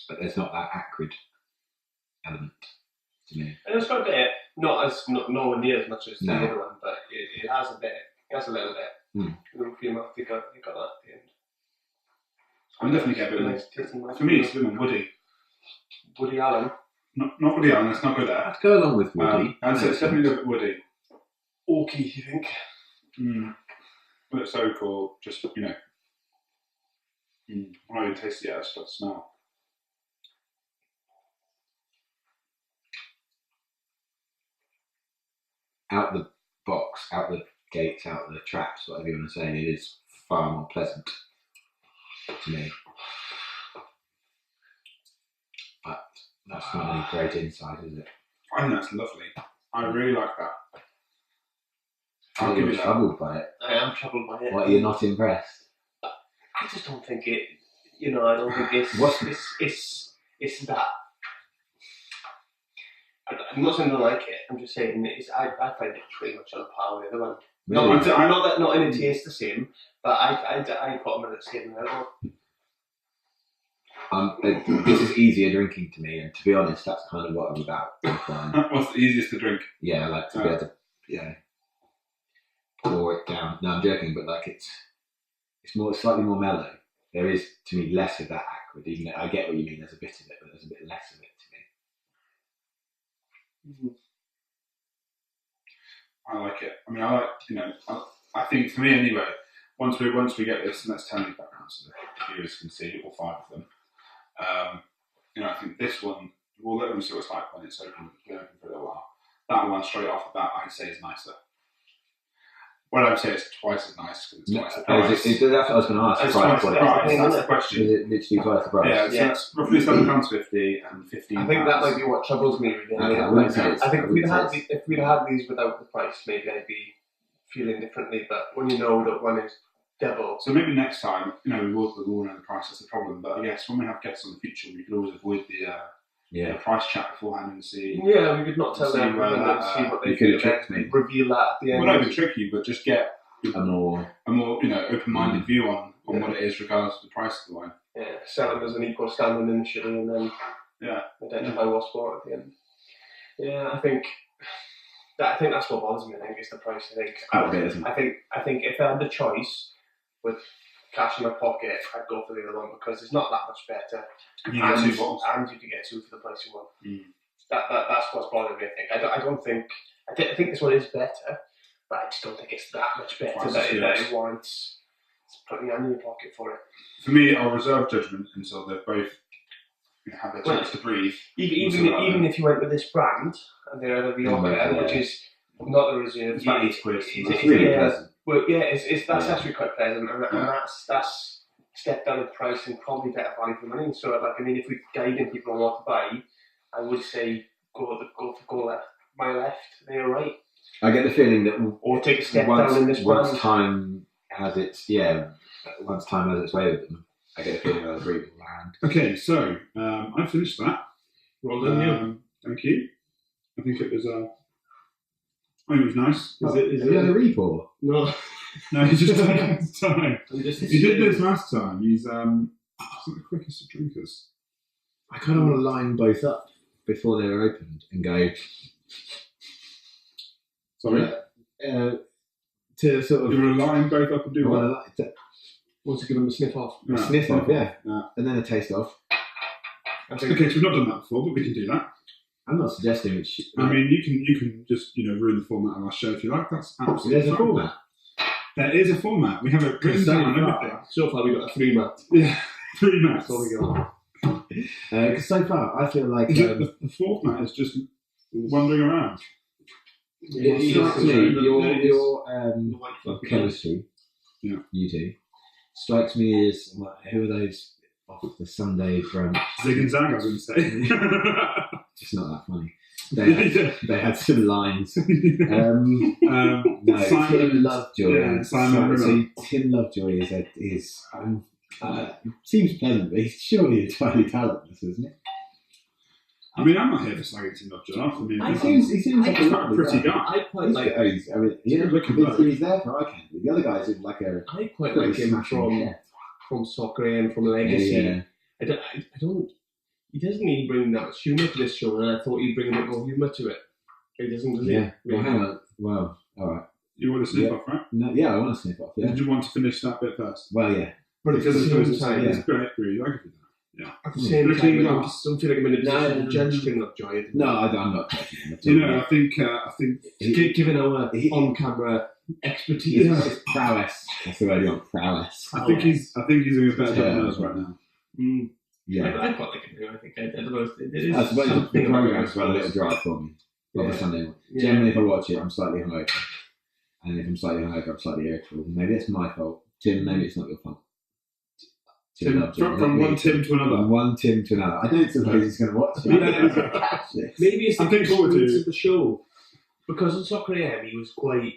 Speaker 3: But there's not that acrid element to me.
Speaker 2: And it's got a bit, nowhere near as much as the
Speaker 3: No.
Speaker 2: other one, but it has a bit. It has a little bit.
Speaker 3: Mm.
Speaker 2: Little cream up, you got that at the end.
Speaker 1: I definitely get a bit of
Speaker 2: Nice tasting mouth.
Speaker 1: For me, it's a bit more woody.
Speaker 2: Woody Allen.
Speaker 1: Not Woody Allen. It's not good at.
Speaker 3: I'd go along with woody.
Speaker 1: I'd say it's definitely a bit woody.
Speaker 2: Oaky, you think?
Speaker 1: But it's oak or just I'm not even tasted it yet. I just got to smell.
Speaker 3: Out the box, out the gates, out the traps, whatever you want to say, it is far more pleasant to me. But that's not any great insight, is it?
Speaker 1: I think that's lovely. I really like that.
Speaker 3: I'm
Speaker 1: I'll give you that.
Speaker 3: troubled by it.
Speaker 2: I am troubled by it.
Speaker 3: What, you're not impressed?
Speaker 2: I just don't think it. I don't think it's that. I'm not saying I don't like it. I'm just saying I find it pretty much on par with the other one.
Speaker 3: Really?
Speaker 2: Not in a taste the same, but I put them at the same level.
Speaker 3: This is easier drinking to me, and to be honest, that's kind of what I'm about with wine.
Speaker 1: What's the easiest to drink?
Speaker 3: Yeah, I like to be able to, pour it down. No, I'm joking, but like it's slightly more mellow. There is, to me, less of that acrid. Even though I get what you mean. There's a bit of it, but there's a bit less of it to me.
Speaker 1: I like it. I mean, I like I think for me anyway. Once we get this, and let's turn these back around so the viewers can see all five of them. I think this one, we'll let them see what it's like when it's open for a little while. That one straight off the bat, I'd say is nicer. Well, I'd say it's twice as nice because it's twice the price.
Speaker 3: That's what I was going to ask.
Speaker 1: It's twice the price. That's the
Speaker 3: Is
Speaker 1: question.
Speaker 3: it literally twice the price?
Speaker 1: Yeah, so that's roughly £7.50 and £15.
Speaker 2: I think that might be what troubles me really.
Speaker 3: Okay, I wouldn't say
Speaker 2: I think
Speaker 3: it's-
Speaker 2: if we'd had these without the price, maybe I'd be feeling differently. But when you know that one is double,
Speaker 1: So maybe next time, we will know the price. That's the problem. But I guess when we have guests in the future, we could always avoid the price chat beforehand and see.
Speaker 2: yeah, we could not tell
Speaker 1: See
Speaker 2: them
Speaker 1: where
Speaker 2: and
Speaker 1: that,
Speaker 2: then see what they
Speaker 3: you could have
Speaker 2: feel,
Speaker 3: tricked me.
Speaker 2: reveal that at the end.
Speaker 1: Well, not even trick you, but just get
Speaker 3: A more
Speaker 1: a more open-minded view on what it is, regardless of the price of the wine.
Speaker 2: Yeah, sell them as an equal standing initially, and then identify what's what at the end. Yeah, I think that's what bothers me. I think is the price.
Speaker 3: quite a bit, isn't it?
Speaker 2: I think if I had the choice with cash in my pocket, I'd go for the other one because it's not that much better.
Speaker 1: And you get two bottles.
Speaker 2: And you can get two for the price you want.
Speaker 1: Mm.
Speaker 2: That's what's bothering me. I don't think. I think this one is better, but I just don't think it's that much better
Speaker 1: Twice
Speaker 2: that
Speaker 1: as
Speaker 2: it warrants putting your hand in your pocket for it.
Speaker 1: For me, I'll reserve judgment until they've both had their chance to breathe.
Speaker 2: Even if you went with this brand and they're the Rioja, which is not the reserve,
Speaker 1: It's about £8.
Speaker 3: It's really pleasant.
Speaker 2: Well, yeah, that's actually quite pleasant, and that's a step down in price and probably better value for money. So, if we're guiding people on what to buy, I would say go left, my left, they're right,
Speaker 3: I get the feeling that
Speaker 2: or take a step down in this brand.
Speaker 3: once time has its way with them, I get the feeling I'll agree with land.
Speaker 1: Okay, so I finished that. Well done, thank you. I think it was. I think it was nice.
Speaker 3: Have you had a repour?
Speaker 2: No,
Speaker 1: No, he's just taking his time.
Speaker 2: I'm just
Speaker 1: He did this last time. He's not the quickest of drinkers.
Speaker 3: I kind of want to line both up before they're opened and go.
Speaker 1: Sorry,
Speaker 3: To sort of.
Speaker 1: you want to line both up and do what?
Speaker 2: want to give them a sniff off.
Speaker 1: Yeah.
Speaker 3: Sniff off, yeah.
Speaker 1: Yeah.
Speaker 3: And then a taste off.
Speaker 2: I think
Speaker 1: Okay, so we've not done that before, but we can do that.
Speaker 3: I'm not suggesting it should.
Speaker 1: I mean, you can just ruin the format of our show if you like. That's absolutely
Speaker 3: There's a
Speaker 1: fine.
Speaker 3: format.
Speaker 1: There is a format. We have it written down and everything.
Speaker 2: So far, we've got a 3-mat.
Speaker 1: Yeah, 3 mats.
Speaker 2: That's all we got.
Speaker 3: Because so far, I feel like
Speaker 1: The 4th mat is just wandering around.
Speaker 3: it strikes me your chemistry,
Speaker 1: Yeah.
Speaker 3: you two, strikes me as who are those off the Sunday brunch?
Speaker 1: Zig and Zag, I was going to say.
Speaker 3: It's not that funny. They had some lines. No,
Speaker 1: Simon
Speaker 3: Tim Lovejoy.
Speaker 1: Yeah, Simon
Speaker 3: So Tim Lovejoy seems pleasant, but he's surely entirely talentless, isn't he?
Speaker 1: I mean, I'm not here for slagging Tim Lovejoy off. I mean,
Speaker 3: He seems like
Speaker 1: he's quite a pretty guy.
Speaker 2: I quite like.
Speaker 3: He's there for eye candy. The other guys are like a.
Speaker 2: I quite like him from Soccer and from Legacy.
Speaker 3: Yeah.
Speaker 2: I don't. He doesn't even bring that much humour to this show, and I thought he'd bring a bit more humour to it. He doesn't, does he?
Speaker 3: Yeah. Well,
Speaker 2: Really?
Speaker 3: hang on. Well, all right.
Speaker 1: You want to sniff off, right?
Speaker 3: No, yeah, I want to sniff off. Yeah.
Speaker 1: Did you want to finish that bit first?
Speaker 3: Well, yeah.
Speaker 2: But
Speaker 1: Because
Speaker 2: at the same time,
Speaker 1: it's great. Really, I could do that.
Speaker 2: at the same
Speaker 1: Looking
Speaker 2: time, I
Speaker 1: glass.
Speaker 2: don't feel like I'm in a position to judge Tim Lovejoy.
Speaker 3: No, I'm not judging him at all.
Speaker 1: You know, I think
Speaker 2: Given our on-camera expertise,
Speaker 3: It's prowess. That's the word you want. Prowess.
Speaker 1: I think he's doing a better job than us right now.
Speaker 3: Yeah.
Speaker 2: I quite like him. I think I don't know. It is
Speaker 3: I suppose the
Speaker 2: something
Speaker 3: program's got a little drive for me. On the Sunday one.
Speaker 2: Yeah.
Speaker 3: Generally, if I watch it, I'm slightly hungover. And if I'm slightly hungover, I'm slightly irritable. Maybe it's my fault. Tim, maybe it's not your fault.
Speaker 1: From one Tim to another.
Speaker 3: From one Tim to another. I don't suppose he's going to watch it. I don't know if he's going to catch this.
Speaker 2: Maybe it's the
Speaker 1: I think forward to
Speaker 2: experience of the show. Because on Soccer AM, he was quite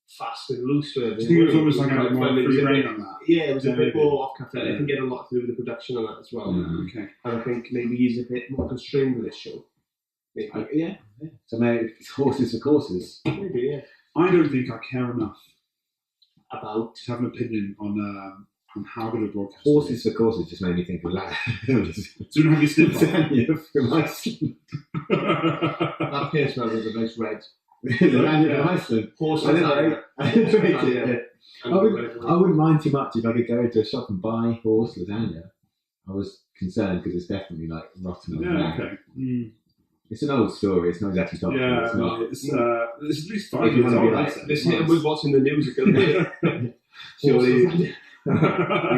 Speaker 2: fast and loose with it.
Speaker 1: I think it was almost like a more
Speaker 2: It was
Speaker 1: free
Speaker 2: a
Speaker 1: rein
Speaker 2: bit-
Speaker 1: on that.
Speaker 2: Yeah, it was a bit
Speaker 1: Maybe.
Speaker 2: more off cuff. I
Speaker 1: Yeah.
Speaker 2: think it had a lot to do with the production on that as well.
Speaker 1: Okay.
Speaker 2: And I think maybe he's a bit more constrained with this show. Maybe.
Speaker 3: Yeah. So maybe it's horses for courses.
Speaker 2: Maybe, yeah.
Speaker 1: I don't think I care enough
Speaker 2: About.
Speaker 1: to have an opinion on how good a broadcast
Speaker 3: Horses for courses just made me think of that.
Speaker 1: So you don't have your sniff
Speaker 3: Lasagna from Iceland.
Speaker 2: That pear smell was a nice red.
Speaker 3: Lasagna from Iceland.
Speaker 2: Horse
Speaker 3: I didn't know. I didn't rate it.
Speaker 2: Yeah.
Speaker 3: I wouldn't mind too much if I could go into a shop and buy horse lasagna. I was concerned because it's definitely like rotten on the
Speaker 1: Yeah,
Speaker 3: back.
Speaker 1: okay. Mm.
Speaker 3: It's an old story. It's not exactly topical.
Speaker 1: Yeah,
Speaker 3: it's not.
Speaker 1: it's at least 5
Speaker 3: If you
Speaker 1: years
Speaker 3: wanna be
Speaker 1: old.
Speaker 3: like
Speaker 1: I'd say.
Speaker 2: This hit was what's in the news.
Speaker 3: Surely you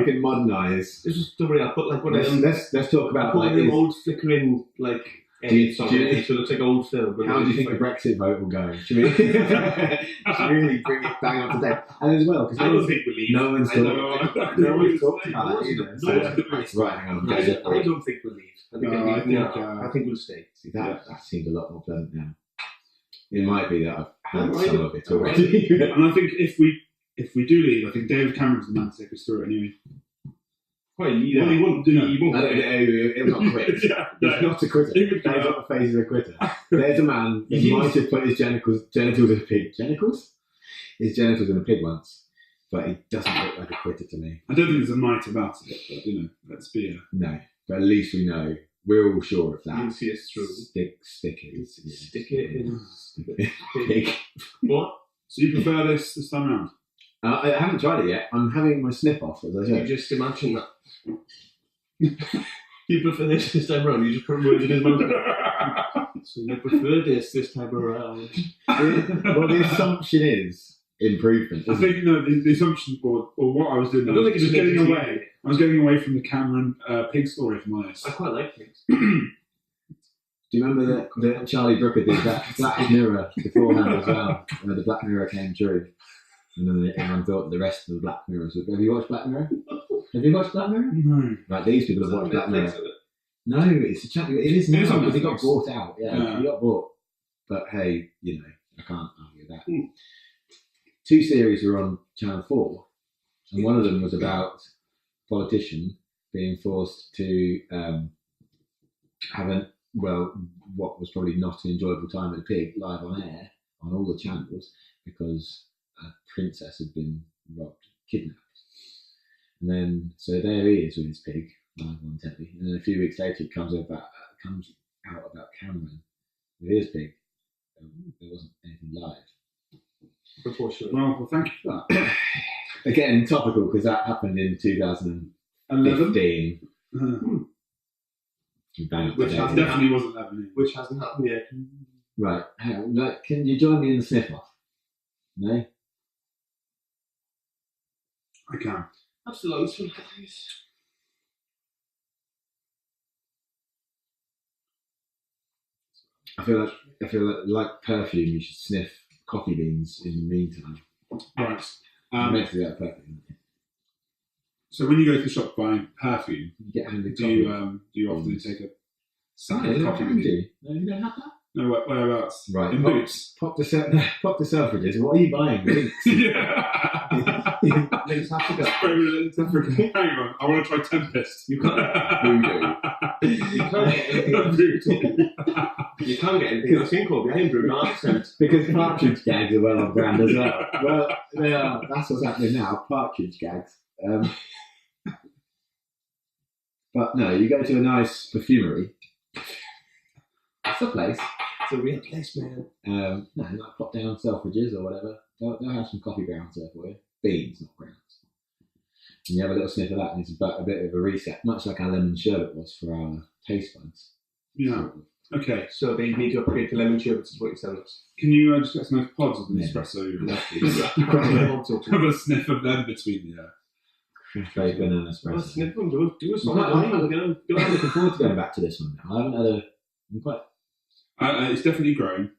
Speaker 3: can modernise.
Speaker 2: This was a story I put like one of them.
Speaker 3: Let's talk
Speaker 2: I
Speaker 3: about
Speaker 2: put
Speaker 3: like
Speaker 2: one of them
Speaker 3: this.
Speaker 2: old flickering like
Speaker 3: Do you-
Speaker 2: edits on
Speaker 3: do you-
Speaker 2: it, so it looks like old film.
Speaker 3: How do you think the Brexit vote will go? Should we really bring it bang up to date? And as well, because
Speaker 2: I don't think we'll leave.
Speaker 3: no one's
Speaker 2: I
Speaker 3: talked
Speaker 2: don't
Speaker 3: no one's
Speaker 2: know.
Speaker 3: talked about it either.
Speaker 2: No one's
Speaker 3: So, right, hang on.
Speaker 2: I don't think we'll leave. I think,
Speaker 1: No,
Speaker 2: I think we'll stay.
Speaker 3: See, that seemed a lot more pleasant now. It might be that I've had
Speaker 2: No,
Speaker 3: some of it already.
Speaker 1: And I think if we do leave, I think David Cameron's the man to take us through it anyway.
Speaker 2: Quite,
Speaker 1: Well, he won't do
Speaker 2: He won't.
Speaker 3: I don't know, he'll not quit.
Speaker 1: Yeah,
Speaker 3: He's not a quitter.
Speaker 1: He would
Speaker 3: Dave's
Speaker 1: go.
Speaker 3: not the face of a quitter. There's a man that might have put his genitals in a pig. Genitals? His genitals in a pig once. But he doesn't look like a quitter to me.
Speaker 1: I don't think there's a night about it, but let's be a.
Speaker 3: No. But at least we know. We're all sure of that.
Speaker 2: You'll see us through.
Speaker 3: Stick it.
Speaker 2: Stick it in.
Speaker 3: Pig.
Speaker 2: What?
Speaker 1: So you prefer this time around?
Speaker 3: I haven't tried it yet. I'm having my sniff off, as I
Speaker 2: You
Speaker 3: said.
Speaker 2: just imagine that. You prefer this time around? You just put words in his mouth. So you prefer this time around?
Speaker 3: Well, the assumption is improvement.
Speaker 1: I
Speaker 3: Isn't
Speaker 1: think the assumption or what I was doing.
Speaker 2: I don't think
Speaker 1: was
Speaker 2: it's
Speaker 1: just getting
Speaker 2: negative.
Speaker 1: away. I was getting away from the Cameron pig story, if I'm honest.
Speaker 2: I quite like things.
Speaker 3: Do you remember that Charlie Brooker did that Black Mirror beforehand as well, where the Black Mirror came true? And then everyone thought the rest of the Black Mirrors would. Have you watched Black Mirror? Have you watched Black Mirror?
Speaker 1: No.
Speaker 3: Right, these people have watched Black Mirror. No, it's a chat. It is
Speaker 1: It is
Speaker 3: now
Speaker 1: on
Speaker 3: because it got
Speaker 1: Netflix.
Speaker 3: bought out. Yeah,
Speaker 1: Yeah.
Speaker 3: it got bought. But hey, I can't argue that. 2 series were on Channel 4, and one of them was about a politician being forced to have what was probably not an enjoyable time at the pig live on air on all the channels because a princess had been kidnapped. And then, so there he is with his pig live on telly. And then a few weeks later, it comes out about Cameron with his pig. There wasn't anything live.
Speaker 2: Unfortunately.
Speaker 1: Well, thank you for that.
Speaker 3: Again, topical because that happened in 2015. Bang.
Speaker 2: Which
Speaker 1: It
Speaker 2: hasn't
Speaker 1: definitely wasn't lemony.
Speaker 2: Which hasn't happened yet.
Speaker 3: Right. Hang on. Like, can you join me in the sniff off? No?
Speaker 1: I can.
Speaker 2: That's the longest one, please.
Speaker 3: I feel like perfume, you should sniff coffee beans in the meantime.
Speaker 1: Right.
Speaker 3: You're meant to do that perfectly.
Speaker 1: So when you go to the shop buying perfume,
Speaker 3: You get handed
Speaker 1: do
Speaker 3: coffee.
Speaker 1: you often take a
Speaker 3: No,
Speaker 1: sack
Speaker 3: they
Speaker 1: of
Speaker 3: don't
Speaker 1: coffee
Speaker 3: hand
Speaker 1: with you?
Speaker 3: you. No, you don't have that.
Speaker 1: No, whereabouts?
Speaker 3: Right.
Speaker 1: In Boots.
Speaker 3: Pop the Selfridges. What are you buying? Links.
Speaker 1: Yeah.
Speaker 2: Links have to go.
Speaker 1: Hang on, I want to try Tempest.
Speaker 2: You can't.
Speaker 3: Voodoo.
Speaker 2: You can't get anything else. You can't get anything else in called the Iron Brew nonsense.
Speaker 3: Because partridge gags are well on brand as well. Well, they are. That's what's happening now. Partridge gags. But no, you go to a nice perfumery. That's the place.
Speaker 2: It's a real place, man.
Speaker 3: No, like pop down Selfridges or whatever. They'll have some coffee grounds there for you. Beans, not grounds. And you have a little sniff of that, and it's a bit of a reset, much like our lemon sherbet was for our taste buds.
Speaker 1: Yeah. Okay.
Speaker 2: So they need to upgrade to lemon sherbets, is what you're telling us.
Speaker 1: Can you just get some nice pods of an
Speaker 3: Yeah.
Speaker 1: espresso?
Speaker 2: No.
Speaker 1: Have a sniff of them between the
Speaker 3: Fake banana
Speaker 2: Well,
Speaker 3: espresso.
Speaker 2: sniff them, do a
Speaker 3: I'm
Speaker 2: song.
Speaker 3: quite looking forward to going back to this one now. I haven't had a. I'm quite.
Speaker 1: It's definitely grown.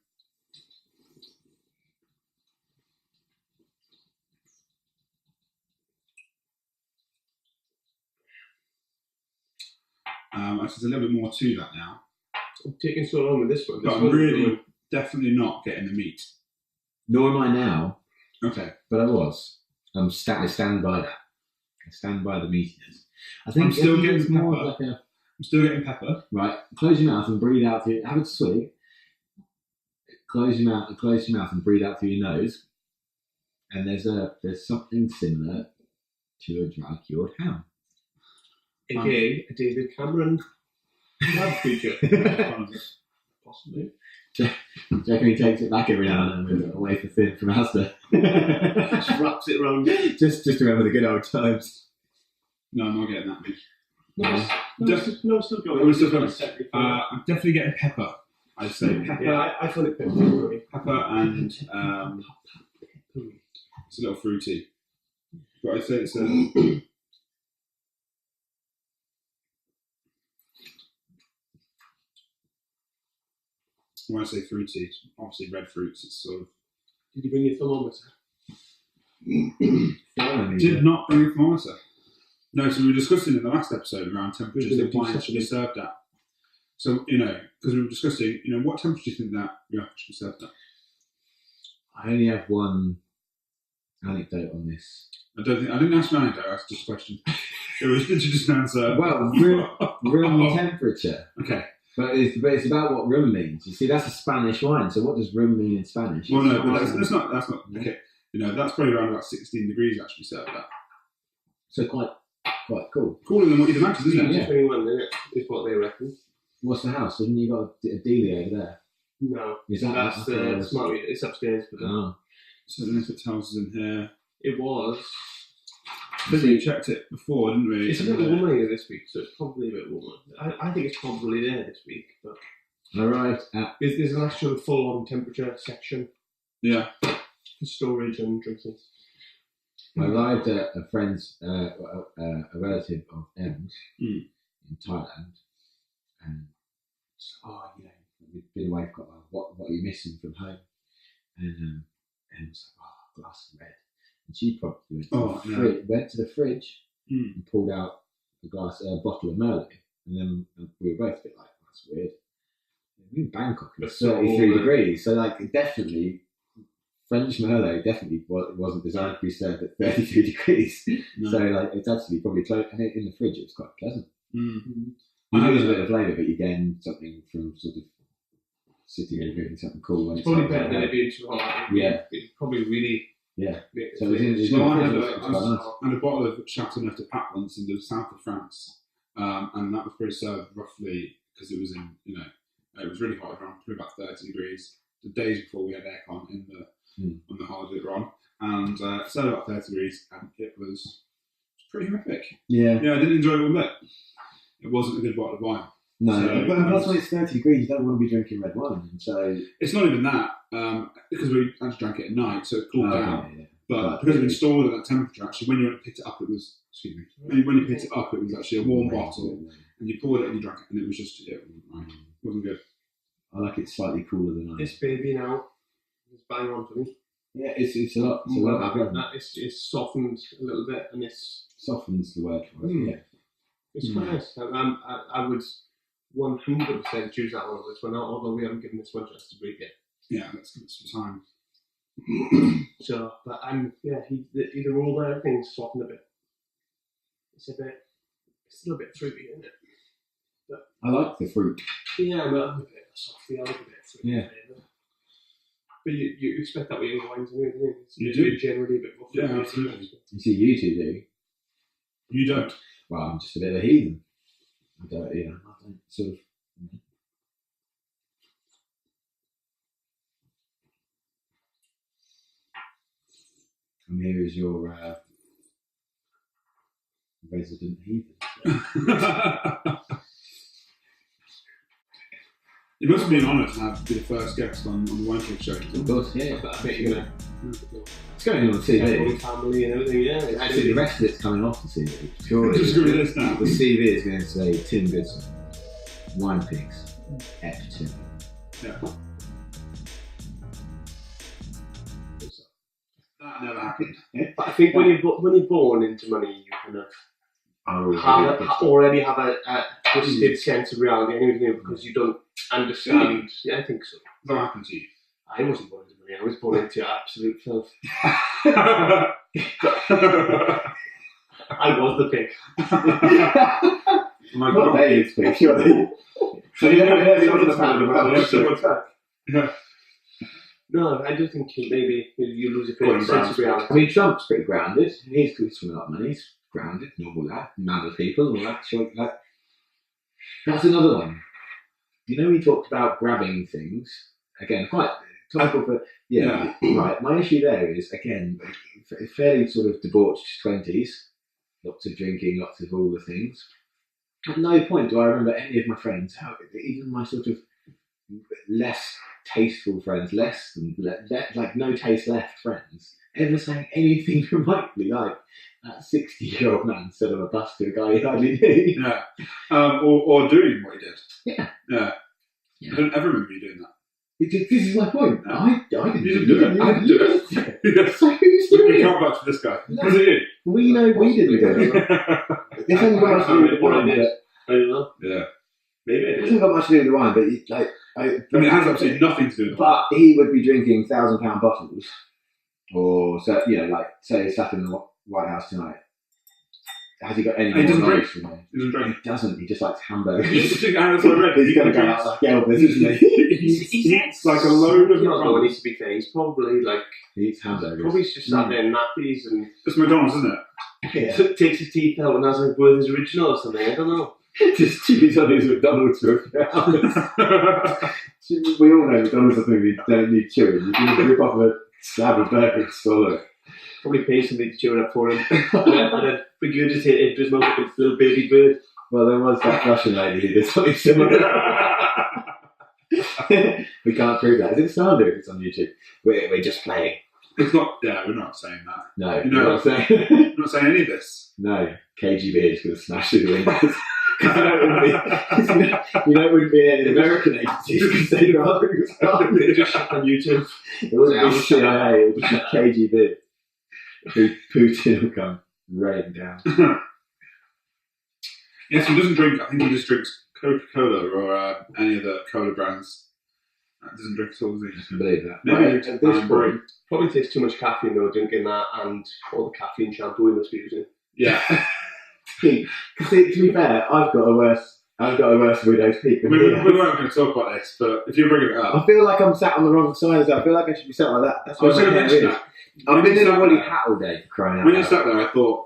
Speaker 1: There's a little bit more to that now.
Speaker 2: I'm taking so long with this one.
Speaker 1: But I'm really definitely not getting the meat.
Speaker 3: Nor am I now,
Speaker 1: Okay.
Speaker 3: but I was. I stand by that. I stand by the meatiness. I think
Speaker 1: I'm still
Speaker 3: it's
Speaker 1: getting
Speaker 3: more
Speaker 1: pepper.
Speaker 3: like a.
Speaker 1: I'm still getting pepper.
Speaker 3: Right, close your mouth and breathe out through. Have a swig. Close your mouth and breathe out through your nose. And there's something similar to a dry cured ham.
Speaker 2: AKA a David Cameron lab creature. Possibly.
Speaker 3: Do you reckon he takes it back every now and then with a wafer thin from Asda?
Speaker 2: Just wraps it around.
Speaker 3: just remember the good old times.
Speaker 1: No, I'm not getting that meat.
Speaker 2: No, still going.
Speaker 1: We're still going. I'm definitely getting pepper. I'd say pepper.
Speaker 2: Yeah, I find it peppery.
Speaker 1: Pepper and it's a little fruity. But I'd say it's a. When I say fruity, it's obviously red fruits. It's sort of.
Speaker 2: Did you bring your thermometer?
Speaker 1: Did not bring a thermometer. No, so we were discussing in the last episode around temperatures
Speaker 2: We're
Speaker 1: that
Speaker 2: gonna do
Speaker 1: wine should be served at. So, because we were discussing, what temperature do you think that wine should be served at?
Speaker 3: I only have one anecdote on this.
Speaker 1: I didn't ask an anecdote, I asked just a question. It was literally just an answer.
Speaker 3: Well, room temperature.
Speaker 1: Okay.
Speaker 3: But it's about what room means. You see, that's a Spanish wine. So what does room mean in Spanish?
Speaker 1: Well, no, but that's not, okay. That's probably around about 16 degrees actually served at.
Speaker 3: So quite cool.
Speaker 1: Cooler than what you'd imagine, isn't it?
Speaker 3: Yeah.
Speaker 2: 21 minutes is what they reckon.
Speaker 3: What's the house? Haven't you got a dealie over there?
Speaker 2: No,
Speaker 3: Is that
Speaker 2: that's the smart meter. It's upstairs. But
Speaker 3: Oh.
Speaker 1: So I don't know if it tells us in here.
Speaker 2: it was.
Speaker 1: We checked it before, didn't we?
Speaker 2: It's a bit warmer here this week, so it's probably a bit warmer. I think it's probably there this week, but
Speaker 3: Arrived at
Speaker 2: there's an actual full-on temperature section
Speaker 1: Yeah.
Speaker 2: for storage and drinking.
Speaker 3: I arrived at a friend's, a relative of M's
Speaker 1: Mm.
Speaker 3: in Thailand, and we've been away for quite a while. What are you missing from home? And Em was like, a glass of red. And she probably went to the fridge and pulled out a bottle of Merlot. And then we were both a bit like, that's weird. We're in Bangkok and it's 33 degrees, so definitely French Merlot definitely wasn't designed to be served at 33 degrees.
Speaker 1: No.
Speaker 3: So it's actually probably close. And in the fridge it was quite pleasant.
Speaker 1: Mm.
Speaker 3: You lose a bit of flavour, but you gain something from sort of sitting and drinking something cool. When
Speaker 2: It's probably better than it being too hot.
Speaker 3: Yeah.
Speaker 2: It's probably really.
Speaker 3: Yeah.
Speaker 2: So
Speaker 3: it's
Speaker 1: Well, I
Speaker 3: in the
Speaker 1: had
Speaker 3: fridge, it's quite nice.
Speaker 1: a bottle of Chateauneuf de Pape once in the south of France, and that was probably served roughly because it was in, it was really hot, around probably about 30 degrees. The days before we had aircon on the holiday that we're on, and served about 30 degrees, and it was pretty horrific.
Speaker 3: Yeah.
Speaker 1: Yeah, I didn't enjoy it one bit. It wasn't a good bottle of wine.
Speaker 3: No,
Speaker 1: So,
Speaker 3: but plus when it's 30 degrees, you don't want to be drinking red wine. And so
Speaker 1: it's not even that, because we actually drank it at night, so it cooled down.
Speaker 3: Yeah.
Speaker 1: But because it was installed at that temperature, actually, when you picked it up, it was, when you picked it up, it was actually a warm bottle, and you poured it and you drank it, and it was just, it wasn't good.
Speaker 3: I like it slightly cooler than
Speaker 2: This baby now is bang on for me.
Speaker 3: Yeah, it's a lot. It's a lot.
Speaker 2: It's softened a little bit, and it's
Speaker 3: softens the word for it. Yeah,
Speaker 2: it's quite nice. I would 100% choose that one over this one, although we haven't given this one a chance to breathe yet.
Speaker 1: Yeah, let's give it some time.
Speaker 2: So, but either all there, everything's softened a bit. It's still a bit fruity, isn't it? But
Speaker 3: I like the fruit.
Speaker 2: yeah, I'm a bit softy. I like a bit of fruit.
Speaker 3: Yeah.
Speaker 2: But you expect that with your wines and everything.
Speaker 1: You do.
Speaker 2: Generally a bit more fruity.
Speaker 1: Yeah, absolutely.
Speaker 3: You see, you two do.
Speaker 1: You don't.
Speaker 3: Well, I'm just a bit of a heathen. I don't sort of. And here is your resident heathen.
Speaker 1: It must have been an honour to be the first guest on the Wine Cake Show.
Speaker 3: Of course, yeah.
Speaker 2: But I bet you're gonna.
Speaker 3: It's going on the CV.
Speaker 2: Family and everything, yeah.
Speaker 3: Actually, the rest of it's coming off the CV. Surely,
Speaker 1: Just give me this now.
Speaker 3: the CV is going to say Tim Goodson, Wine Pigs, F2.
Speaker 1: Yeah. That never happened.
Speaker 2: But I think when you're born into money, you kind of already have a twisted sense of reality anyway, because you don't understand. Yeah, I think so.
Speaker 1: What happened to you?
Speaker 2: I wasn't born into money. I was born into absolute filth. I was the pig.
Speaker 1: My
Speaker 3: Not
Speaker 1: God.
Speaker 3: they, it's pig. Surely. So you never heard the other sound about
Speaker 1: Yeah.
Speaker 2: No, I do think maybe you lose a bit of sense of reality.
Speaker 3: I mean, Trump's pretty grounded. He's from a lot of money. He's grounded, normal lad, man of people, all that shit. That's another one. You know, we talked about grabbing things. Again, quite topical for right. My issue there is again fairly sort of debauched 20s, lots of drinking, lots of all the things. At no point do I remember any of my friends, even my sort of less tasteful friends, like no taste left friends, ever saying anything remotely like that 60-year-old man stood on a bus to a guy he hardly knew.
Speaker 1: Yeah. Or doing what he did.
Speaker 3: Yeah.
Speaker 1: Yeah. I don't ever remember you doing that.
Speaker 3: This is my point.
Speaker 1: No.
Speaker 3: I didn't
Speaker 1: You didn't do it. I didn't do it. Yes.
Speaker 3: So who's
Speaker 1: We
Speaker 3: doing
Speaker 1: can't
Speaker 3: it?
Speaker 1: vouch for this guy.
Speaker 3: No.
Speaker 1: Was it you?
Speaker 3: We know we didn't do it. This hasn't got much to do with the wine, but
Speaker 2: I don't know.
Speaker 1: Yeah.
Speaker 2: Maybe
Speaker 3: it hasn't got much to do with the wine, but
Speaker 1: I mean, it has absolutely nothing to do with it.
Speaker 3: But he would be drinking £1,000 bottles, or so say he's sat in the White House tonight. Has he got any
Speaker 1: He
Speaker 3: more
Speaker 1: doesn't
Speaker 3: knowledge
Speaker 1: drink.
Speaker 3: from me?
Speaker 1: He doesn't drink.
Speaker 3: He doesn't. He just likes hamburgers.
Speaker 1: He's going to
Speaker 3: go out like Elvis, isn't he?
Speaker 1: He eats like a load of
Speaker 2: He
Speaker 1: McDonald's.
Speaker 2: needs to be fair. He's probably like
Speaker 3: He eats hamburgers.
Speaker 2: probably just sat there in nappies and
Speaker 1: It's McDonald's, isn't it?
Speaker 3: Yeah.
Speaker 2: takes his teeth out and has like one of his original or something. I don't know.
Speaker 3: Just chews on his McDonald's for a few hours. We all know McDonald's is something you don't need chewing. You can just rip off a slab of burger and swallow it.
Speaker 2: Probably pays somebody to chew it up for him and then regurgitate it into his mouth like a little baby bird.
Speaker 3: Well, there was that Russian lady who did something similar. We can't prove that. Is it slander if it's on YouTube? We're just playing.
Speaker 1: It's not. Yeah, we're not saying that.
Speaker 3: No,
Speaker 1: You know-
Speaker 3: we're not saying.
Speaker 1: We're not saying any of this.
Speaker 3: No, KGB is going to smash through the windows. Because you know it wouldn't be any American agencies because they'd rather it was gone.
Speaker 2: They just shut on YouTube.
Speaker 3: It wouldn't be CIA, it would be KGB. Putin will come raining down.
Speaker 1: Yes, he doesn't drink. I think he just drinks Coca-Cola or any of the cola brands. Doesn't drink at all, does he?
Speaker 3: I can believe that.
Speaker 1: Maybe
Speaker 3: Right,
Speaker 1: it's
Speaker 3: at this point,
Speaker 2: Probably takes too much caffeine though, drinking that and all the caffeine shampoo he must be using.
Speaker 1: Yeah.
Speaker 3: because to be fair, I've got a worse widow's peak than
Speaker 1: we
Speaker 3: he
Speaker 1: weren't
Speaker 3: has.
Speaker 1: going to talk about this, but if you bring it up,
Speaker 3: I feel like I'm sat on the wrong side of that. I feel like I should be sat like that. That's
Speaker 1: I was
Speaker 3: what
Speaker 1: going to
Speaker 3: my hair
Speaker 1: mention
Speaker 3: is.
Speaker 1: that.
Speaker 3: I've been in a woolly
Speaker 1: When
Speaker 3: hat all day, crying out
Speaker 1: you
Speaker 3: loud.
Speaker 1: sat there, I thought,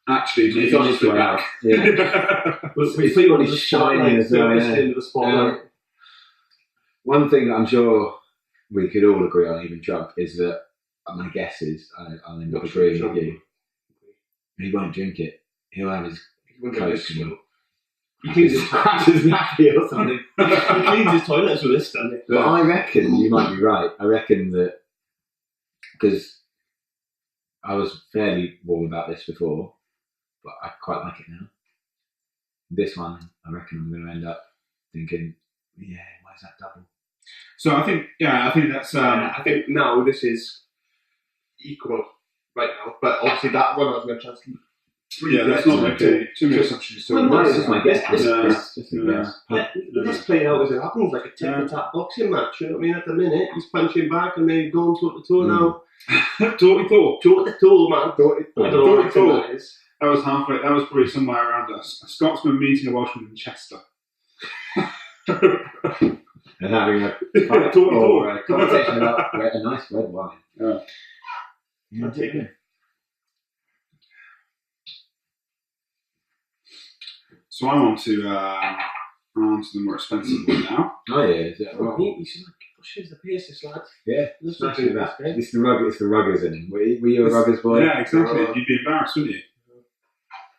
Speaker 1: actually,
Speaker 3: It's on its way out. Yeah.
Speaker 2: We put you on the
Speaker 3: shiny as well, yeah.
Speaker 2: into the spotlight.
Speaker 3: One thing that I'm sure we could all agree on, even Trump, is that my guess is I'll end up agreeing with you. He won't drink it. He'll have his
Speaker 2: He won't get
Speaker 3: Coke
Speaker 2: this
Speaker 3: and
Speaker 2: He cleans his
Speaker 3: scratches nappy or something.
Speaker 2: He cleans his toilets with this stuff.
Speaker 3: But I reckon you might be right. I reckon that because I was fairly warm about this before, but I quite like it now. This one, I reckon I'm going to end up thinking, yeah, why is that double?
Speaker 1: So I think that's.
Speaker 2: I think now this is equal right now, but obviously that one I was going to try to.
Speaker 1: Yeah, let's not make too many assumptions.
Speaker 3: This is my guess.
Speaker 2: Let's play it out as it happens, like a tit-for-tat boxing match. You know what I mean? At the minute, he's punching back and they're going toe-to-toe now.
Speaker 1: Toe-to-toe.
Speaker 2: Toe-to-toe, man. I don't know what that is.
Speaker 1: That was halfway. That was probably somewhere around us. A Scotsman meeting a Welshman in Chester.
Speaker 3: And having a conversation about a nice red wine.
Speaker 2: I'll take it.
Speaker 1: So I'm on to the more expensive one now.
Speaker 3: Oh yeah, is that right?
Speaker 2: You should pushes the paces, lad.
Speaker 3: Yeah,
Speaker 2: Let's
Speaker 3: smash
Speaker 2: do
Speaker 3: it
Speaker 2: this,
Speaker 3: back.
Speaker 2: mate.
Speaker 3: It's the ruggers in him. Were you a ruggers boy?
Speaker 1: Yeah, exactly. You'd be embarrassed, wouldn't you?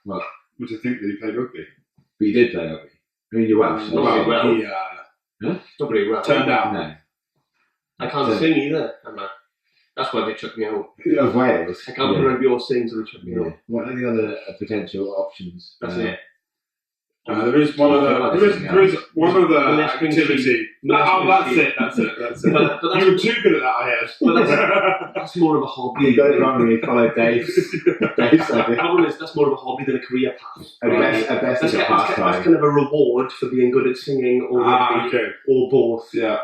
Speaker 3: What?
Speaker 1: Would you think that he played rugby?
Speaker 3: But you did play rugby. I mean, you're Welsh.
Speaker 2: Not very well.
Speaker 1: He
Speaker 2: Not very well.
Speaker 1: turned out.
Speaker 3: No.
Speaker 2: I can't sing either. That's why they took me out.
Speaker 3: Of Wales.
Speaker 2: I can't remember your sing, so they took me out.
Speaker 3: What are the other potential options?
Speaker 2: That's it.
Speaker 1: There is one other. There is one other activity. That's it.
Speaker 2: But
Speaker 1: You were too good at that, I heard.
Speaker 2: But that's more of a hobby.
Speaker 3: You got it wrong when you followed Dave's idea.
Speaker 2: That's more of a hobby than a career path.
Speaker 3: That's
Speaker 2: kind of a reward for being good at singing or rugby, or both.
Speaker 1: Yeah.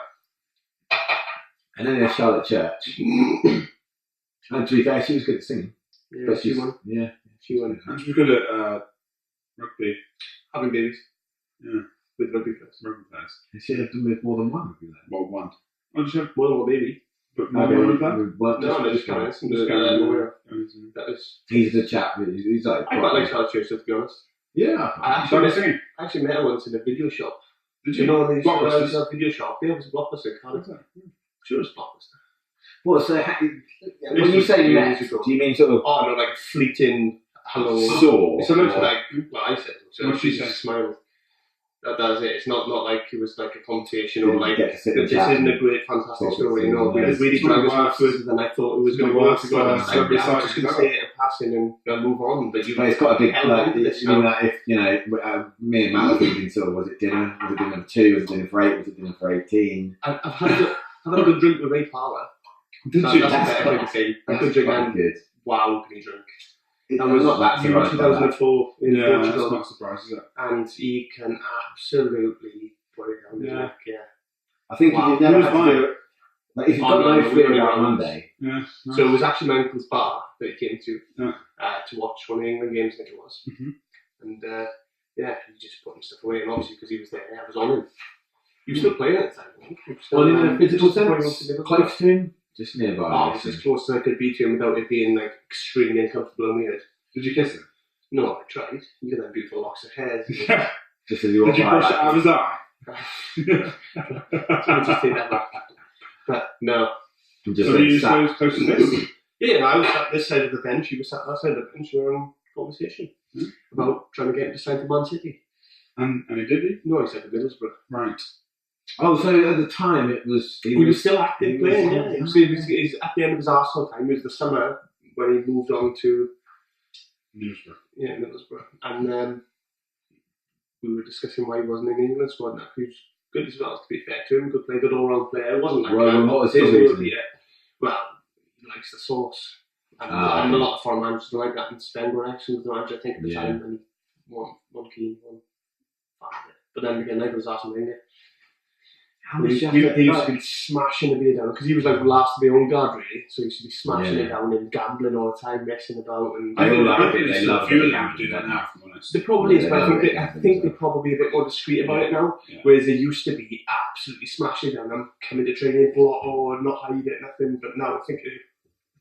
Speaker 3: And then there's Charlotte Church. And to be fair, she was good at singing.
Speaker 2: Yeah,
Speaker 3: but
Speaker 2: she won.
Speaker 3: Yeah.
Speaker 2: She won.
Speaker 1: And she was good at rugby.
Speaker 2: Having babies.
Speaker 1: Yeah.
Speaker 2: With rugby players.
Speaker 1: Rugby players.
Speaker 3: She had done with more than one rugby player.
Speaker 1: Well, one. Oh, did she have
Speaker 2: More than one baby.
Speaker 1: more than one player?
Speaker 2: No, just kind of. That was.
Speaker 3: He's the chap. He's like.
Speaker 2: I quite like Charlotte Church, to be honest.
Speaker 3: Yeah.
Speaker 2: I actually met her once in a video shop.
Speaker 1: Did
Speaker 2: you know when these
Speaker 1: Blockbusters?
Speaker 2: a video shop? Yeah, it was a Blockbuster in Cardiff. Sure, it was Blockbuster.
Speaker 3: What? So when you say met, do you mean sort of?
Speaker 2: Oh no, like fleeting hello.
Speaker 3: Saw.
Speaker 2: It's almost like I said. So
Speaker 1: What
Speaker 2: she
Speaker 1: she
Speaker 2: just
Speaker 1: said?
Speaker 2: smiled. That's it. It's not like it was like a conversation or like
Speaker 3: Get to sit and
Speaker 2: this
Speaker 3: chat
Speaker 2: isn't a
Speaker 3: and
Speaker 2: great fantastic
Speaker 3: talk
Speaker 2: story.
Speaker 3: to
Speaker 2: No, we
Speaker 3: someone.
Speaker 2: really
Speaker 1: It's
Speaker 2: tried
Speaker 1: one
Speaker 2: this
Speaker 1: of
Speaker 2: much
Speaker 1: the
Speaker 2: further than I thought it was going to go. I was just going to say it in passing and move on. But you,
Speaker 3: But it's got a big
Speaker 2: held
Speaker 3: like.
Speaker 2: on to this
Speaker 3: You mean
Speaker 2: now.
Speaker 3: like if me and Matt were thinking sort of was it dinner? Was it dinner for 2? Was it dinner for 8? Was it dinner for 18?
Speaker 2: I've had a good drink with Ray Parlour.
Speaker 1: Did
Speaker 2: That's
Speaker 1: you?
Speaker 2: a better thing to say. A good drink
Speaker 3: quite
Speaker 2: and
Speaker 3: good.
Speaker 2: wow, can he drink?
Speaker 3: That was not that
Speaker 2: Euro
Speaker 3: surprised by that.
Speaker 2: 2004 in
Speaker 1: Yeah, that's
Speaker 2: Portugal,
Speaker 1: not a surprise, is it?
Speaker 2: and he can absolutely put it down.
Speaker 1: Yeah.
Speaker 3: I think
Speaker 2: Wow.
Speaker 3: if you never
Speaker 1: It was
Speaker 3: had to
Speaker 1: fine.
Speaker 3: do it, like if you've got
Speaker 2: Oh, no,
Speaker 3: no
Speaker 2: we
Speaker 3: free
Speaker 2: were
Speaker 3: on
Speaker 2: around.
Speaker 3: Monday,
Speaker 1: Yeah.
Speaker 2: So it was actually my uncle's bar that he came to
Speaker 1: Yeah.
Speaker 2: to watch one of the England games, I think it was.
Speaker 1: Mhm.
Speaker 2: And he just putting stuff away, and obviously because he was there, I was on him. He was still playing at the time, I think. He was still,
Speaker 3: well, in a physical
Speaker 2: just going
Speaker 3: sense,
Speaker 2: to Liverpool.
Speaker 3: close to him, just nearby.
Speaker 2: Oh, it was as close as I could be to him without it being like extremely uncomfortable and weird.
Speaker 1: Did you kiss him?
Speaker 2: No, I tried. You got them beautiful locks of hair.
Speaker 3: Just as you
Speaker 1: Did
Speaker 3: walk
Speaker 1: you
Speaker 3: by.
Speaker 1: brush it out of his eye?
Speaker 2: I just take that back. But no.
Speaker 3: And
Speaker 1: So
Speaker 3: just
Speaker 1: were you
Speaker 3: sat.
Speaker 1: close to this?
Speaker 2: Yeah, I was at this side of the bench, he was sat that side of the bench, we were on conversation about trying to get him to sign to Man City.
Speaker 1: And he did he?
Speaker 2: No, he said to Middlesbrough.
Speaker 1: Right.
Speaker 3: Oh, so at the time it was.
Speaker 2: He was still active
Speaker 3: he
Speaker 2: playing,
Speaker 3: was-
Speaker 2: yeah. He was at the end of his Arsenal time. It was the summer when he moved on to Middlesbrough. And we were discussing why he wasn't in the England squad now. He was good as well, to be fair to him. Good player, good all-round player. It wasn't like
Speaker 3: Well, what was his reason?
Speaker 2: Well, he likes the sauce. And a lot of foreign managers like that. And Sven Eriksson was the manager, I think, at the time. And one key, one five. But then again, neither was Arsene Wenger. He used to be smashing the beer down because he was like the last of the old guard, really. So he used to be smashing it down and gambling all the time, messing about. And
Speaker 1: I think
Speaker 3: they
Speaker 1: there's
Speaker 3: love
Speaker 1: a few of
Speaker 3: it.
Speaker 1: them who do that now, if I'm honest.
Speaker 2: there probably is,
Speaker 3: Yeah,
Speaker 2: but
Speaker 3: they
Speaker 2: I
Speaker 3: love it.
Speaker 2: think they're probably a bit more discreet about it now.
Speaker 1: Yeah.
Speaker 2: Whereas they used to be absolutely smashing down and coming to training, not hide it, nothing. But now I think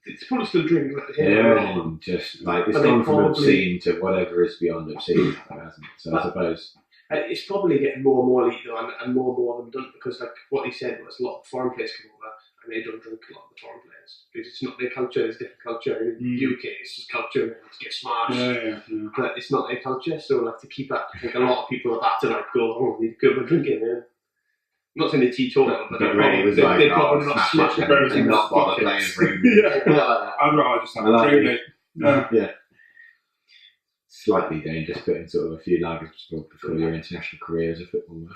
Speaker 2: it's probably still drinking like the hair.
Speaker 3: Yeah, and just like it's
Speaker 2: But they
Speaker 3: gone from
Speaker 2: probably-
Speaker 3: obscene to whatever is beyond obscene, hasn't it? So I suppose.
Speaker 2: It's probably getting more and more elite though, and more of them done because like what he said was a lot of foreign players come over and they don't drink a lot of the foreign players because it's not their culture. It's different culture. In the UK, it's just culture and it's get smashed.
Speaker 1: Yeah.
Speaker 2: But it's not their culture, so like to keep that, I think a lot of people have had to like go, oh, we go and drinking. Yeah. I'm not saying they're teetotal, but they're probably not smashing it
Speaker 3: and not bother playing for him.
Speaker 1: I'd rather just have a drink, mate.
Speaker 3: Yeah. Slightly dangerous, putting sort of a few lagers before your international career as a footballer.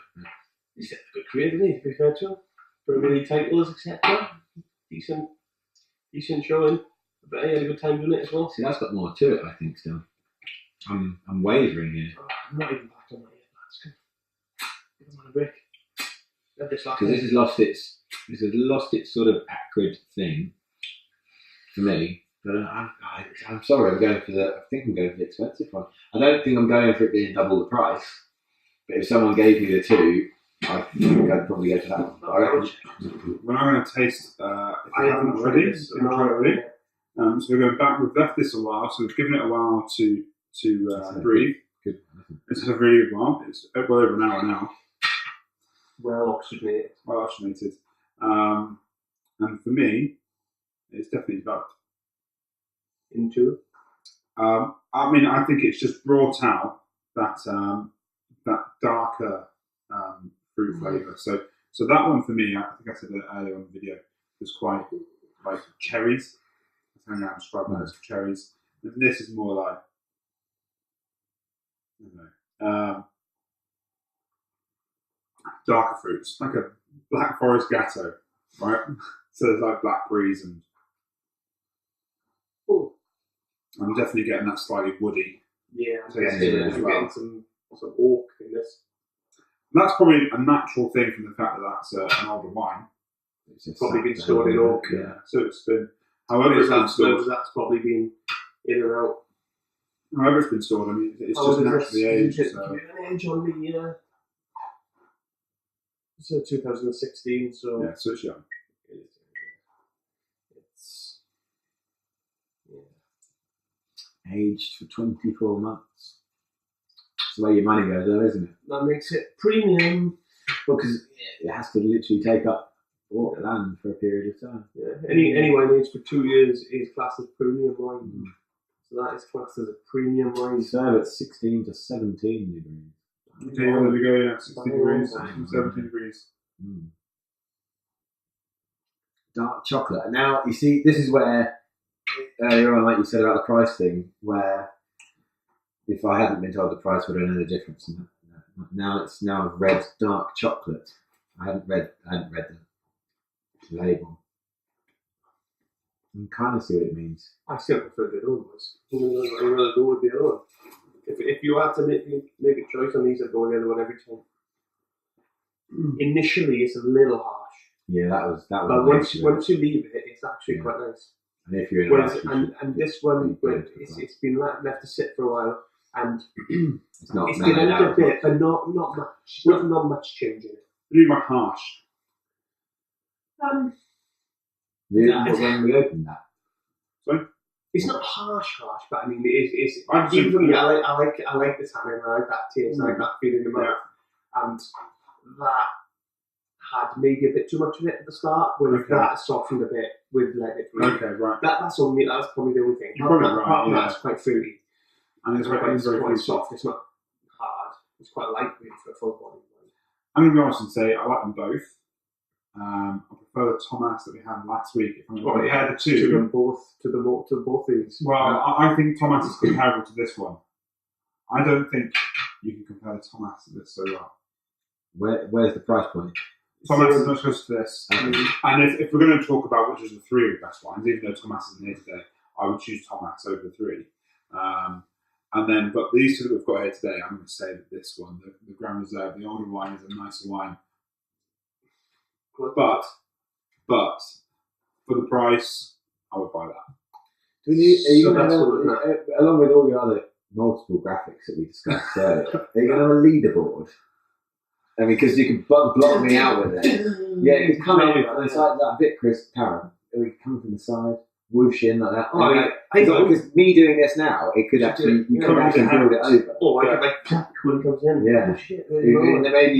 Speaker 2: He's had a good career, didn't he? To be fair to him, Premier League titles, etc. Decent showing. But he had a good time doing it as well.
Speaker 3: See, that's got more to it, I think. Still, I'm wavering here.
Speaker 2: I'm not even back on that yet. That's good. Give him a break.
Speaker 3: Because this has lost its sort of acrid thing for me. But I'm sorry, I think I'm going for the expensive one. I don't think I'm going for it being double the price. But if someone gave me the two, I think I'd probably go for that one.
Speaker 1: When I'm going to taste, if I haven't already, so we're going back. We've left this a while, so we've given it a while to breathe.
Speaker 3: Good.
Speaker 1: This is a really good one. It's well over an hour now.
Speaker 2: Well oxygenated.
Speaker 1: And for me, it's definitely developed.
Speaker 2: Into?
Speaker 1: I mean, I think it's just brought out that darker fruit flavour. So that one for me, I think I said it earlier on the video, was quite like cherries. I think I described that as cherries. And this is more like, I don't know, darker fruits, like a Black Forest Gatto, right? So there's like blackberries and I'm definitely getting that slightly woody.
Speaker 2: Yeah, I'm getting some oak in this.
Speaker 1: That's probably a natural thing from the fact that that's an older wine.
Speaker 2: It's probably been stored in oak.
Speaker 1: Yeah, so it's been. However, it's been stored.
Speaker 2: That's probably been in and out.
Speaker 1: However, it's been stored. I mean, it's just naturally aged.
Speaker 2: Age on the. So 2016. So
Speaker 1: yeah, so it's young.
Speaker 2: It's
Speaker 3: aged for 24 months. That's the way your money goes, though, isn't it?
Speaker 2: That makes it premium.
Speaker 3: Well, because it has to literally take up all the land for a period of time.
Speaker 2: Yeah. Any wine aged for 2 years is classed as premium wine. So that is classed as a premium wine.
Speaker 3: So it's 16 to 17 degrees.
Speaker 1: Okay, there we go. Yeah, 16 degrees, 17 degrees.
Speaker 3: Dark chocolate. Now you see, this is where earlier on, like you said about the price thing, where if I hadn't been told the price, would I know the difference? Now it's red dark chocolate. I hadn't read the label. I can kind of see what it means.
Speaker 2: I still prefer the other ones. I'd rather go with the other one. If you had to make a choice on these, I'd go with the other one every time. Initially, it's a little harsh.
Speaker 3: Yeah, that was.
Speaker 2: But once you leave it, it's actually quite nice.
Speaker 3: And if you're in a rush,
Speaker 2: and this one, it's been left to sit for a while, and
Speaker 3: it's
Speaker 2: been a little bit, but not much. Not much change in it.
Speaker 1: Really much harsh.
Speaker 3: When we opened that.
Speaker 1: Sorry?
Speaker 2: It's not harsh, but I mean, it's. Even for me, I like the tannin. I like that taste. I like that feeling in my mouth, and that had maybe a bit too much of it at the start. When that softened a bit with letting it breathe.
Speaker 1: Okay, right.
Speaker 2: That's probably the only thing.
Speaker 1: You're probably right.
Speaker 2: That's quite fruity.
Speaker 1: And it's
Speaker 2: quite soft. It's not hard. It's quite light really for a full body.
Speaker 1: I'm going to be honest and say I like them both. I prefer the Thomas that we had last week. If I'm going to compare the two,
Speaker 2: to both these.
Speaker 1: Well, I think Thomas is comparable to this one. I don't think you can compare the Thomas to this so well.
Speaker 3: Where's the price point?
Speaker 1: Thomas is much closer to this. And if we're going to talk about which is the three of the best wines, even though Thomas isn't here today, I would choose Thomas over the three. But these two that we've got here today, I'm going to say that this one, the Grand Reserve, the older wine, is a nicer wine. But for the price, I would buy that.
Speaker 3: Are you going to along with all your other multiple graphics that we discussed earlier, are you going to have a leaderboard? I mean, because you can block me out with it. Yeah, it's coming from the side, that bit, Chris Karen. It would come from the side, whoosh in like that. Because me doing this now, it could actually, you could actually build it over.
Speaker 2: Or I could clap when it comes in.
Speaker 3: Yeah.
Speaker 2: Oh, shit,
Speaker 3: and then maybe